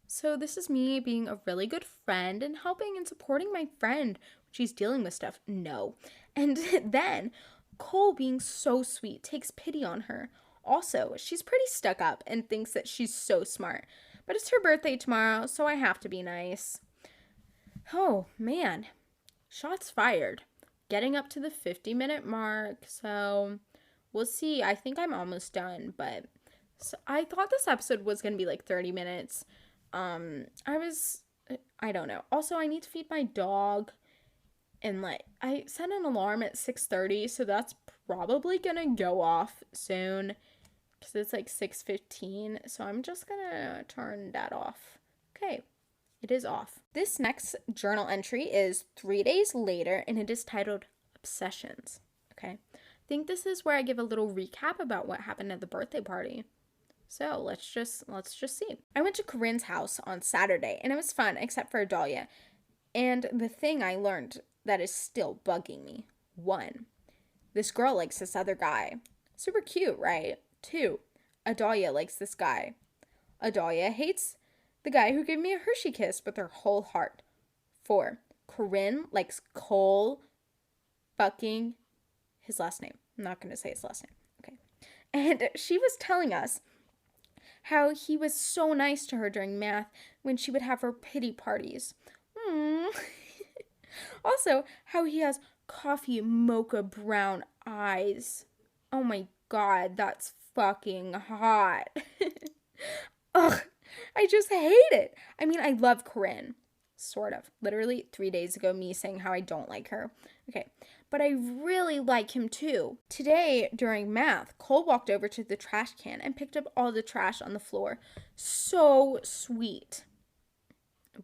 So this is me being a really good friend and helping and supporting my friend when she's dealing with stuff. No. And then Cole, being so sweet, takes pity on her. Also, she's pretty stuck up and thinks that she's so smart. But it's her birthday tomorrow, so I have to be nice. Oh, man. Shots fired. Getting up to the 50-minute mark, so We'll see. I think I'm almost done, but so I thought this episode was going to be like 30 minutes. I don't know. Also, I need to feed my dog, and like I set an alarm at 6:30, so that's probably going to go off soon because it's like 6:15. So I'm just going to turn that off. Okay. It is off. This next journal entry is 3 days later, and it is titled Obsessions. Okay. I think this is where I give a little recap about what happened at the birthday party. So let's just see. I went to Corinne's house on Saturday, and it was fun, except for Adalia. And the thing I learned that is still bugging me. 1, this girl likes this other guy. Super cute, right? 2, Adalia likes this guy. Adalia hates the guy who gave me a Hershey kiss with her whole heart. 4, Corinne likes Cole fucking his last name. I'm not going to say his last name. Okay. And she was telling us how he was so nice to her during math when she would have her pity parties. Also, how he has coffee mocha brown eyes. Oh my god, that's fucking hot. Ugh, I just hate it. I mean, I love Corinne. Sort of. Literally 3 days ago, me saying how I don't like her. Okay. But I really like him too. Today, during math, Cole walked over to the trash can and picked up all the trash on the floor. So sweet.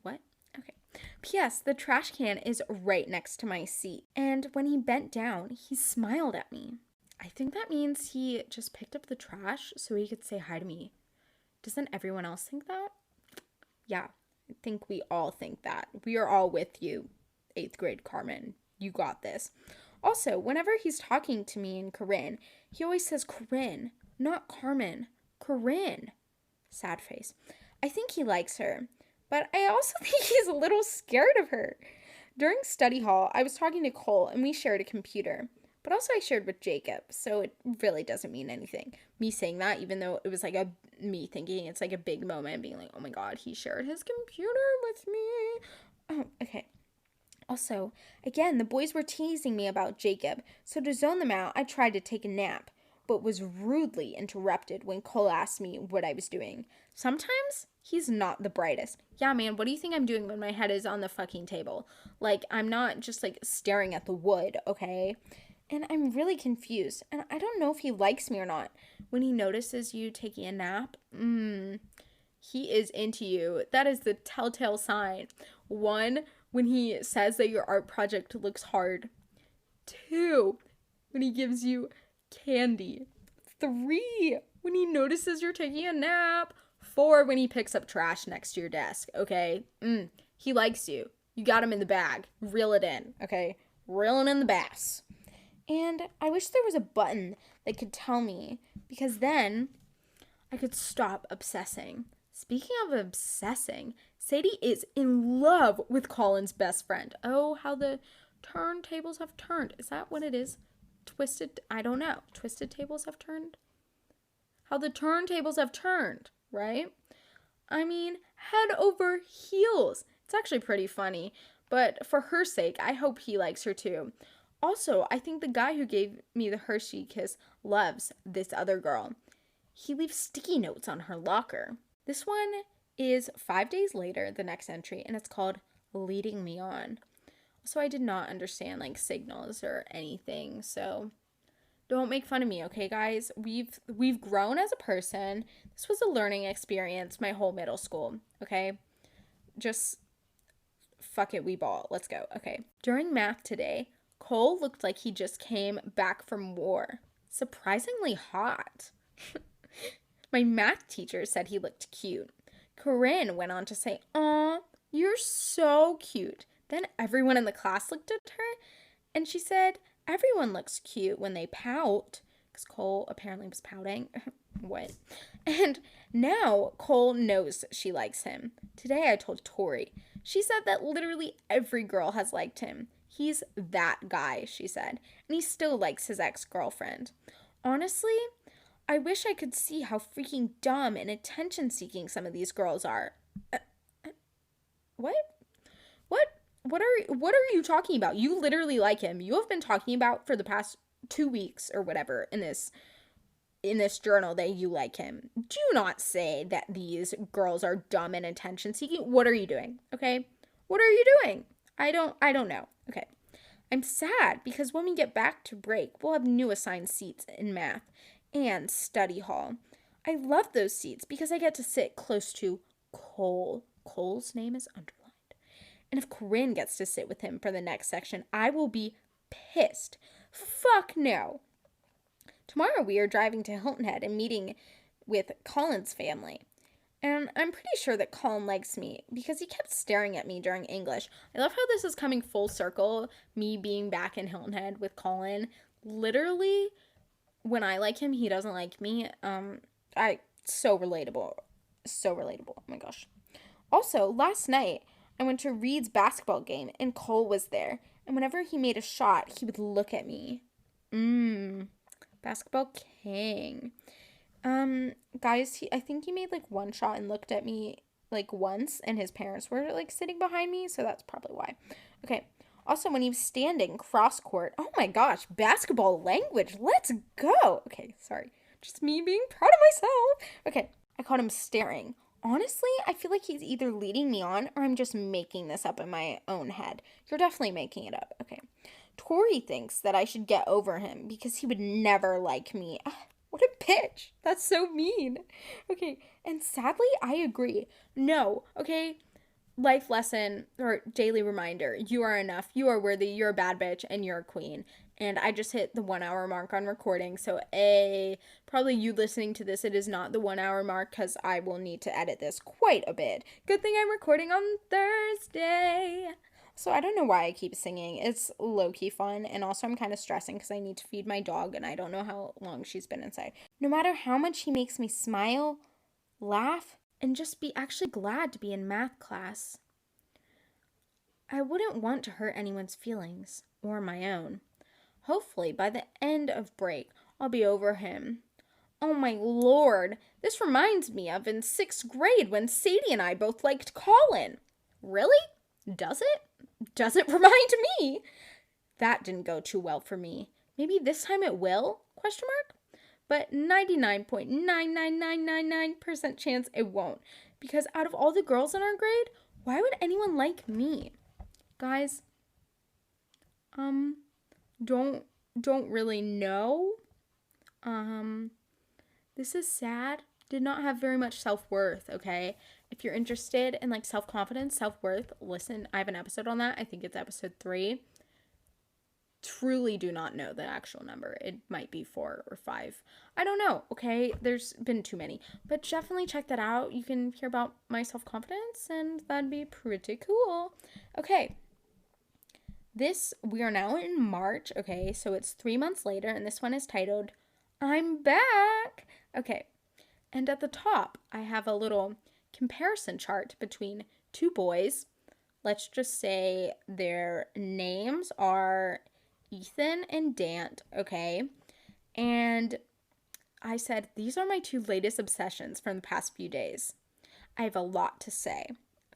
What? Okay. P.S. The trash can is right next to my seat. And when he bent down, he smiled at me. I think that means he just picked up the trash so he could say hi to me. Doesn't everyone else think that? Yeah, I think we all think that. We are all with you, 8th grade Carmen. You got this. Also, whenever he's talking to me and Corinne, he always says Corinne, not Carmen. Corinne. Sad face. I think he likes her, but I also think he's a little scared of her. During study hall, I was talking to Cole and we shared a computer. But also I shared with Jacob, so it really doesn't mean anything. Me saying that, even though it was like me thinking it's like a big moment, being like, oh my god, he shared his computer with me. Oh, okay. Also, again, the boys were teasing me about Jacob, so to zone them out, I tried to take a nap, but was rudely interrupted when Cole asked me what I was doing. Sometimes he's not the brightest. Yeah, man, what do you think I'm doing when my head is on the fucking table? Like, I'm not just like staring at the wood, okay? And I'm really confused, and I don't know if he likes me or not. When he notices you taking a nap, he is into you. That is the telltale sign. 1, when he says that your art project looks hard. 2, when he gives you candy. 3, when he notices you're taking a nap. 4, when he picks up trash next to your desk, okay? He likes you. You got him in the bag. Reel it in, okay? Reel it in the bass. And I wish there was a button that could tell me, because then I could stop obsessing. Speaking of obsessing, Sadie is in love with Colin's best friend. Oh, how the turntables have turned. Is that what it is? Twisted, I don't know. Twisted tables have turned? How the turntables have turned, right? I mean, head over heels. It's actually pretty funny, but for her sake, I hope he likes her too. Also, I think the guy who gave me the Hershey kiss loves this other girl. He leaves sticky notes on her locker. This one is 5 days later, the next entry, and it's called Leading Me On. So I did not understand like signals or anything, so don't make fun of me, okay, guys? We've grown as a person. This was a learning experience my whole middle school, okay? Just fuck it, we ball. Let's go, okay. During math today, Cole looked like he just came back from war. Surprisingly hot. My math teacher said he looked cute. Corinne went on to say, "Aw, you're so cute." Then everyone in the class looked at her, and she said, "Everyone looks cute when they pout." Because Cole apparently was pouting. What? And now Cole knows she likes him. Today I told Tori. She said that literally every girl has liked him. He's that guy, she said, and he still likes his ex-girlfriend. Honestly, I wish I could see how freaking dumb and attention-seeking some of these girls are. What? What are you talking about? You literally like him. You have been talking about for the past 2 weeks or whatever in this journal that you like him. Do not say that these girls are dumb and attention seeking. What are you doing? Okay? What are you doing? I don't know. Okay. I'm sad because when we get back to break, we'll have new assigned seats in math and study hall. I love those seats because I get to sit close to Cole. Cole's name is underlined. And if Corinne gets to sit with him for the next section, I will be pissed. Fuck no. Tomorrow we are driving to Hilton Head and meeting with Colin's family. And I'm pretty sure that Colin likes me because he kept staring at me during English. I love how this is coming full circle, me being back in Hilton Head with Colin. Literally, when I like him, he doesn't like me. So relatable. So relatable. Oh my gosh. Also, last night, I went to Reed's basketball game and Cole was there. And whenever he made a shot, he would look at me. Basketball king. Guys, I think he made like one shot and looked at me like once, and his parents were like sitting behind me, so that's probably why. Okay. Also, when he was standing cross court, oh my gosh, basketball language, let's go. Okay, sorry. Just me being proud of myself. Okay, I caught him staring. Honestly, I feel like he's either leading me on or I'm just making this up in my own head. You're definitely making it up. Okay. Tori thinks that I should get over him because he would never like me. What a bitch. That's so mean. Okay, and sadly, I agree. No, okay? Life lesson or daily reminder. You are enough. You are worthy. You're a bad bitch and you're a queen. And I just hit the 1 hour mark on recording. So probably you listening to this, it is not the 1 hour mark because I will need to edit this quite a bit. Good thing I'm recording on Thursday. So I don't know why I keep singing. It's low-key fun, and also I'm kind of stressing because I need to feed my dog, and I don't know how long she's been inside. No matter how much he makes me smile, laugh, and just be actually glad to be in math class, I wouldn't want to hurt anyone's feelings, or my own. Hopefully, by the end of break, I'll be over him. Oh my lord, this reminds me of in 6th grade when Sadie and I both liked Colin. Really? Does it? Does it remind me? That didn't go too well for me. Maybe this time it will? Question mark? But 99.99999% chance it won't. Because out of all the girls in our grade, why would anyone like me? Guys, don't really know. This is sad. Did not have very much self-worth, okay? If you're interested in like self-confidence, self-worth, listen, I have an episode on that. I think it's episode 3. Truly do not know the actual number. It might be 4 or 5. I don't know, okay? There's been too many. But definitely check that out. You can hear about my self-confidence and that'd be pretty cool. Okay. We are now in March, okay? So it's 3 months later and this one is titled, I'm Back. Okay. And at the top, I have a little comparison chart between 2 boys. Let's just say their names are Ethan and Dant, okay? And I said, these are my 2 latest obsessions from the past few days. I have a lot to say.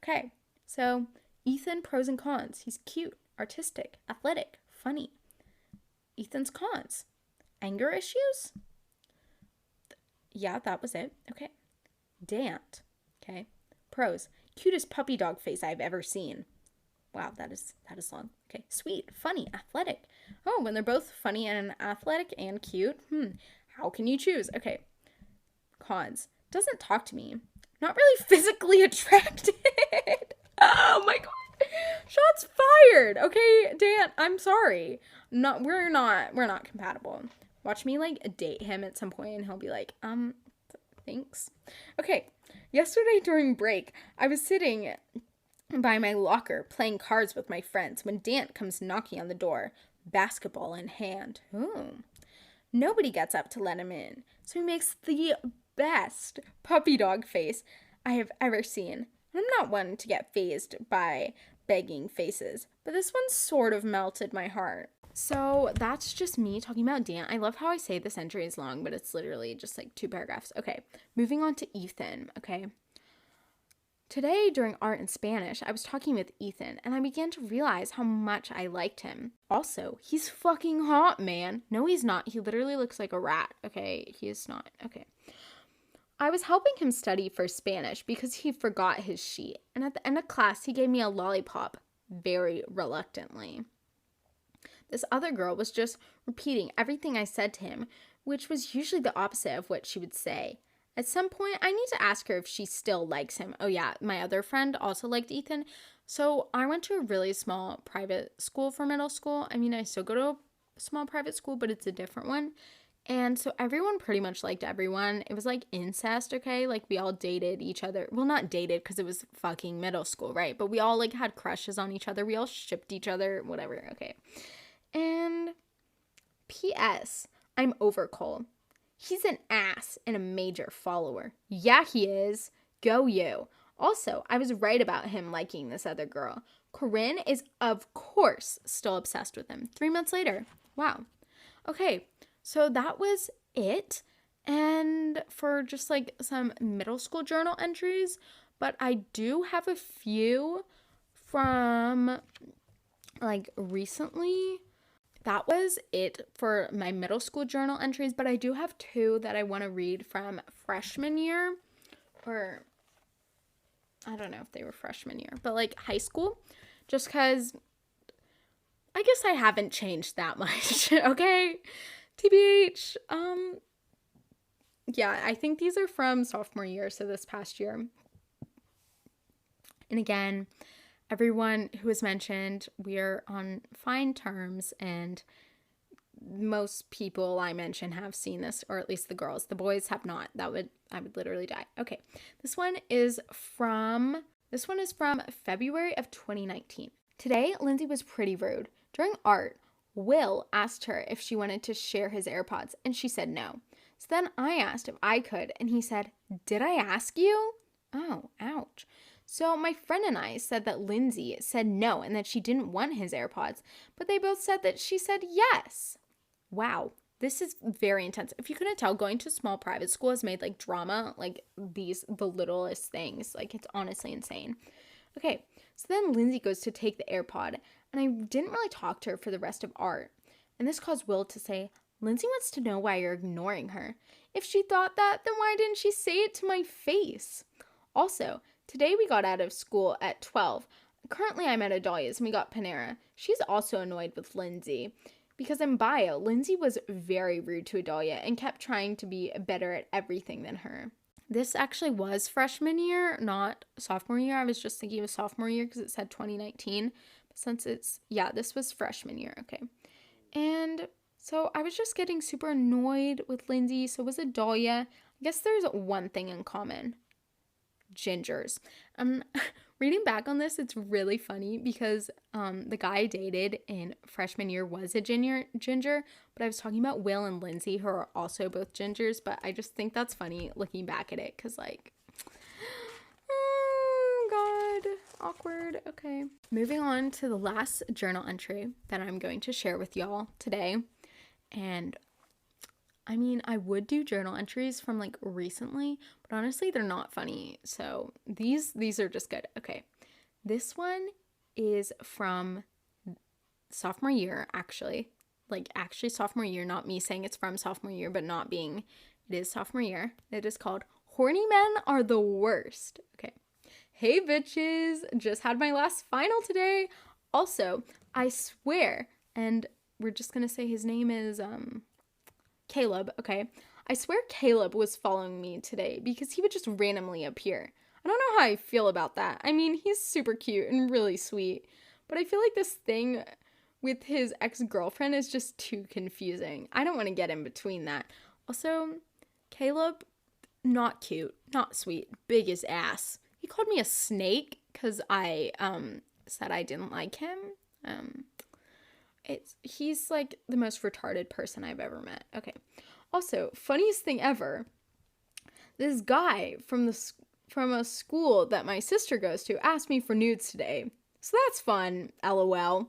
Okay, so Ethan, pros and cons. He's cute, artistic, athletic, funny. Ethan's cons. Anger issues? Yeah, that was it. Okay. Dant. Okay. Pros. Cutest puppy dog face I've ever seen. Wow, that is long. Okay. Sweet, funny, athletic. Oh, when they're both funny and athletic and cute. How can you choose? Okay. Cons. Doesn't talk to me. Not really physically attracted. Oh my god. Shots fired. Okay, Dant, I'm sorry. We're not compatible. Watch me like date him at some point and he'll be like, thanks. Okay, yesterday during break, I was sitting by my locker playing cards with my friends when Dant comes knocking on the door, basketball in hand. Ooh. Nobody gets up to let him in, so he makes the best puppy dog face I have ever seen. I'm not one to get fazed by begging faces, but this one sort of melted my heart. So that's just me talking about Dant. I love how I say this entry is long, but it's literally just like 2 paragraphs. Okay, moving on to Ethan, okay? Today, during art and Spanish, I was talking with Ethan, and I began to realize how much I liked him. Also, he's fucking hot, man. No, he's not. He literally looks like a rat. Okay, he is not. Okay. I was helping him study for Spanish because he forgot his sheet, and at the end of class, he gave me a lollipop, very reluctantly. This other girl was just repeating everything I said to him, which was usually the opposite of what she would say. At some point, I need to ask her if she still likes him. Oh yeah, my other friend also liked Ethan. So I went to a really small private school for middle school. I mean, I still go to a small private school, but it's a different one. And so everyone pretty much liked everyone. It was like incest, okay? Like we all dated each other. Well, not dated because it was fucking middle school, right? But we all like had crushes on each other. We all shipped each other, whatever, okay. And P.S. I'm over Cole. He's an ass and a major follower. Yeah, he is. Go you. Also, I was right about him liking this other girl. Corinne is, of course, still obsessed with him. 3 months later. Wow. Okay, so that was it. And for just like some middle school journal entries, but I do have a few from like recently. That was it for my middle school journal entries, but I do have 2 that I want to read from freshman year, or I don't know if they were freshman year, but like high school, just because I guess I haven't changed that much, okay? TBH, yeah, I think these are from sophomore year, so this past year. And again, everyone who was mentioned, we're on fine terms, and most people I mention have seen this, or at least the girls. The boys have not. I would literally die. Okay. This one is from February of 2019. Today, Lindsay was pretty rude. During art, Will asked her if she wanted to share his AirPods, and she said no. So then I asked if I could, and he said, "Did I ask you?" Oh, ouch. So my friend and I said that Lindsay said no and that she didn't want his AirPods, but they both said that she said yes. Wow, this is very intense. If you couldn't tell, going to a small private school has made like drama, like the littlest things. Like it's honestly insane. Okay, so then Lindsay goes to take the AirPod, and I didn't really talk to her for the rest of art. And this caused Will to say, "Lindsay wants to know why you're ignoring her. If she thought that, then why didn't she say it to my face?" Also, today we got out of school at 12. Currently I'm at Adalia's and we got Panera. She's also annoyed with Lindsay because in bio, Lindsay was very rude to Adalia and kept trying to be better at everything than her. This actually was freshman year, not sophomore year. I was just thinking it was sophomore year because it said 2019. But since this was freshman year, okay. And so I was just getting super annoyed with Lindsay. So was Adalia. I guess there's one thing in common. Gingers. Reading back on this, it's really funny because the guy I dated in freshman year was a ginger, but I was talking about Will and Lindsay, who are also both gingers, but I just think that's funny looking back at it because like, oh god, awkward. Okay, moving on to the last journal entry that I'm going to share with y'all today. And I mean, I would do journal entries from like recently, but honestly, they're not funny. So these are just good. Okay. This one is from sophomore year, actually. Like actually sophomore year, not me saying it's from sophomore year, but not being, it is sophomore year. It is called "Horny Men Are the Worst." Okay. Hey bitches, just had my last final today. Also, I swear, and we're just gonna say his name is, Caleb, okay? I swear Caleb was following me today because he would just randomly appear. I don't know how I feel about that. I mean, he's super cute and really sweet, but I feel like this thing with his ex-girlfriend is just too confusing. I don't want to get in between that. Also, Caleb, not cute, not sweet, big as ass. He called me a snake because I said I didn't like him. He's like the most retarded person I've ever met. Okay. Also, funniest thing ever, this guy from a school that my sister goes to asked me for nudes today. So that's fun, LOL.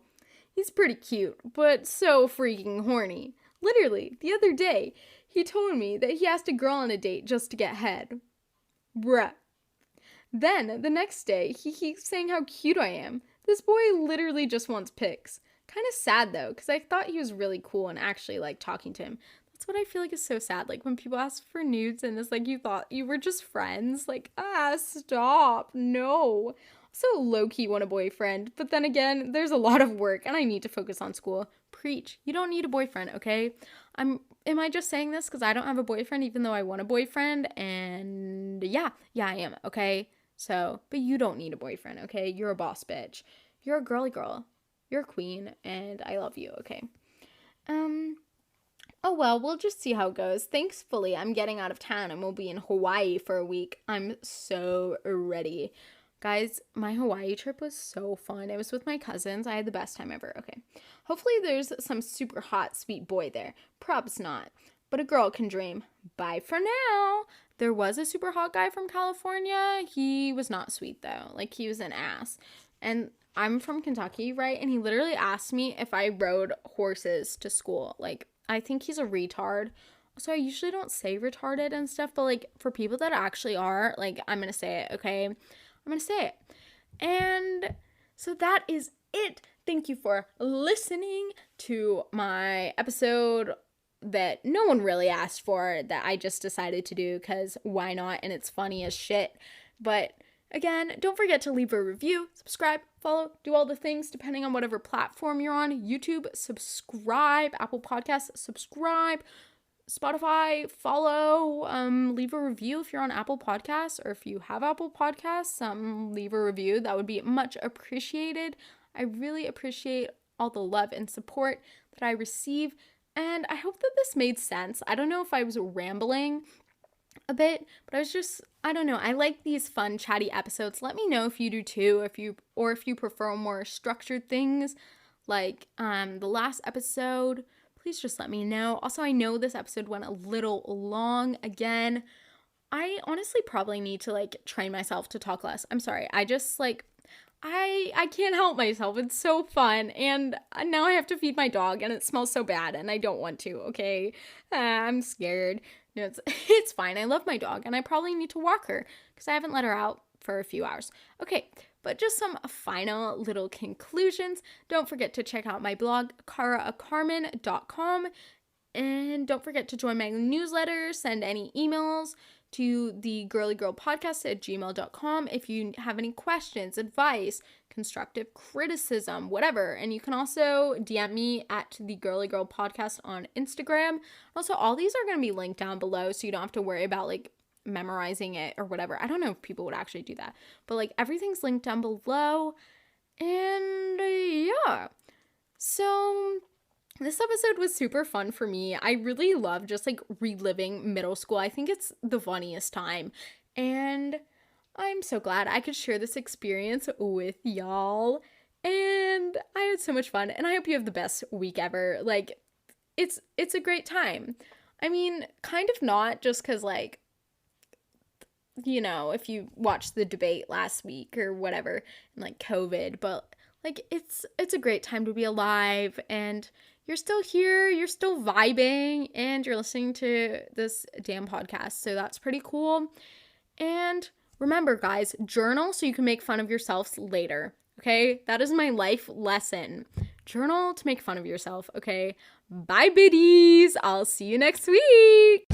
He's pretty cute, but so freaking horny. Literally, the other day, he told me that he asked a girl on a date just to get head. Bruh. Then the next day, he keeps saying how cute I am. This boy literally just wants pics. Kind of sad though, because I thought he was really cool and actually like talking to him. That's what I feel like is so sad. Like when people ask for nudes and it's like you thought you were just friends. Like, stop. No. So low-key want a boyfriend. But then again, there's a lot of work and I need to focus on school. Preach. You don't need a boyfriend, okay? Am I just saying this because I don't have a boyfriend even though I want a boyfriend? And yeah, I am, okay? So, but you don't need a boyfriend, okay? You're a boss bitch. You're a girly girl. You're a queen, and I love you, okay? Oh well, we'll just see how it goes. Thankfully, I'm getting out of town and we'll be in Hawaii for a week. I'm so ready. Guys, my Hawaii trip was so fun. It was with my cousins. I had the best time ever. Okay. Hopefully there's some super hot, sweet boy there. Probs not. But a girl can dream. Bye for now. There was a super hot guy from California. He was not sweet though. Like he was an ass. And I'm from Kentucky, right? And he literally asked me if I rode horses to school. Like, I think he's a retard. So I usually don't say retarded and stuff, but like for people that actually are, like I'm going to say it, okay? I'm going to say it. And so that is it. Thank you for listening to my episode that no one really asked for that I just decided to do because why not? And it's funny as shit. But again, don't forget to leave a review, subscribe, follow, do all the things depending on whatever platform you're on. YouTube, subscribe. Apple Podcasts, subscribe. Spotify, follow. Leave a review if you're on Apple Podcasts, or if you have Apple Podcasts, leave a review. That would be much appreciated. I really appreciate all the love and support that I receive, and I hope that this made sense. I don't know if I was rambling a bit, but I was just, I don't know, I like these fun chatty episodes. Let me know if you do too, if you prefer more structured things like the last episode. Please just let me know. Also, I know this episode went a little long again. I honestly probably need to like train myself to talk less. I'm sorry. I just like I can't help myself. It's so fun. And now I have to feed my dog and it smells so bad and I don't want to, okay? I'm scared. No, it's fine. I love my dog and I probably need to walk her because I haven't let her out for a few hours. Okay, but just some final little conclusions. Don't forget to check out my blog, caracarmen.com. And don't forget to join my newsletter, send any emails to the girlygirlpodcast@gmail.com if you have any questions, advice, constructive criticism, whatever. And you can also DM me at the Girly Girl Podcast on Instagram. Also, all these are going to be linked down below, so you don't have to worry about like memorizing it or whatever. I don't know if people would actually do that, but like everything's linked down below. And yeah, so this episode was super fun for me. I really love just like reliving middle school. I think it's the funniest time. And I'm so glad I could share this experience with y'all. And I had so much fun. And I hope you have the best week ever. Like, it's a great time. I mean, kind of not just because like, you know, if you watched the debate last week or whatever, and like COVID, but like it's a great time to be alive and you're still here, you're still vibing, and you're listening to this damn podcast. So that's pretty cool. And remember, guys, journal so you can make fun of yourselves later. Okay? That is my life lesson. Journal to make fun of yourself. Okay? Bye, biddies. I'll see you next week.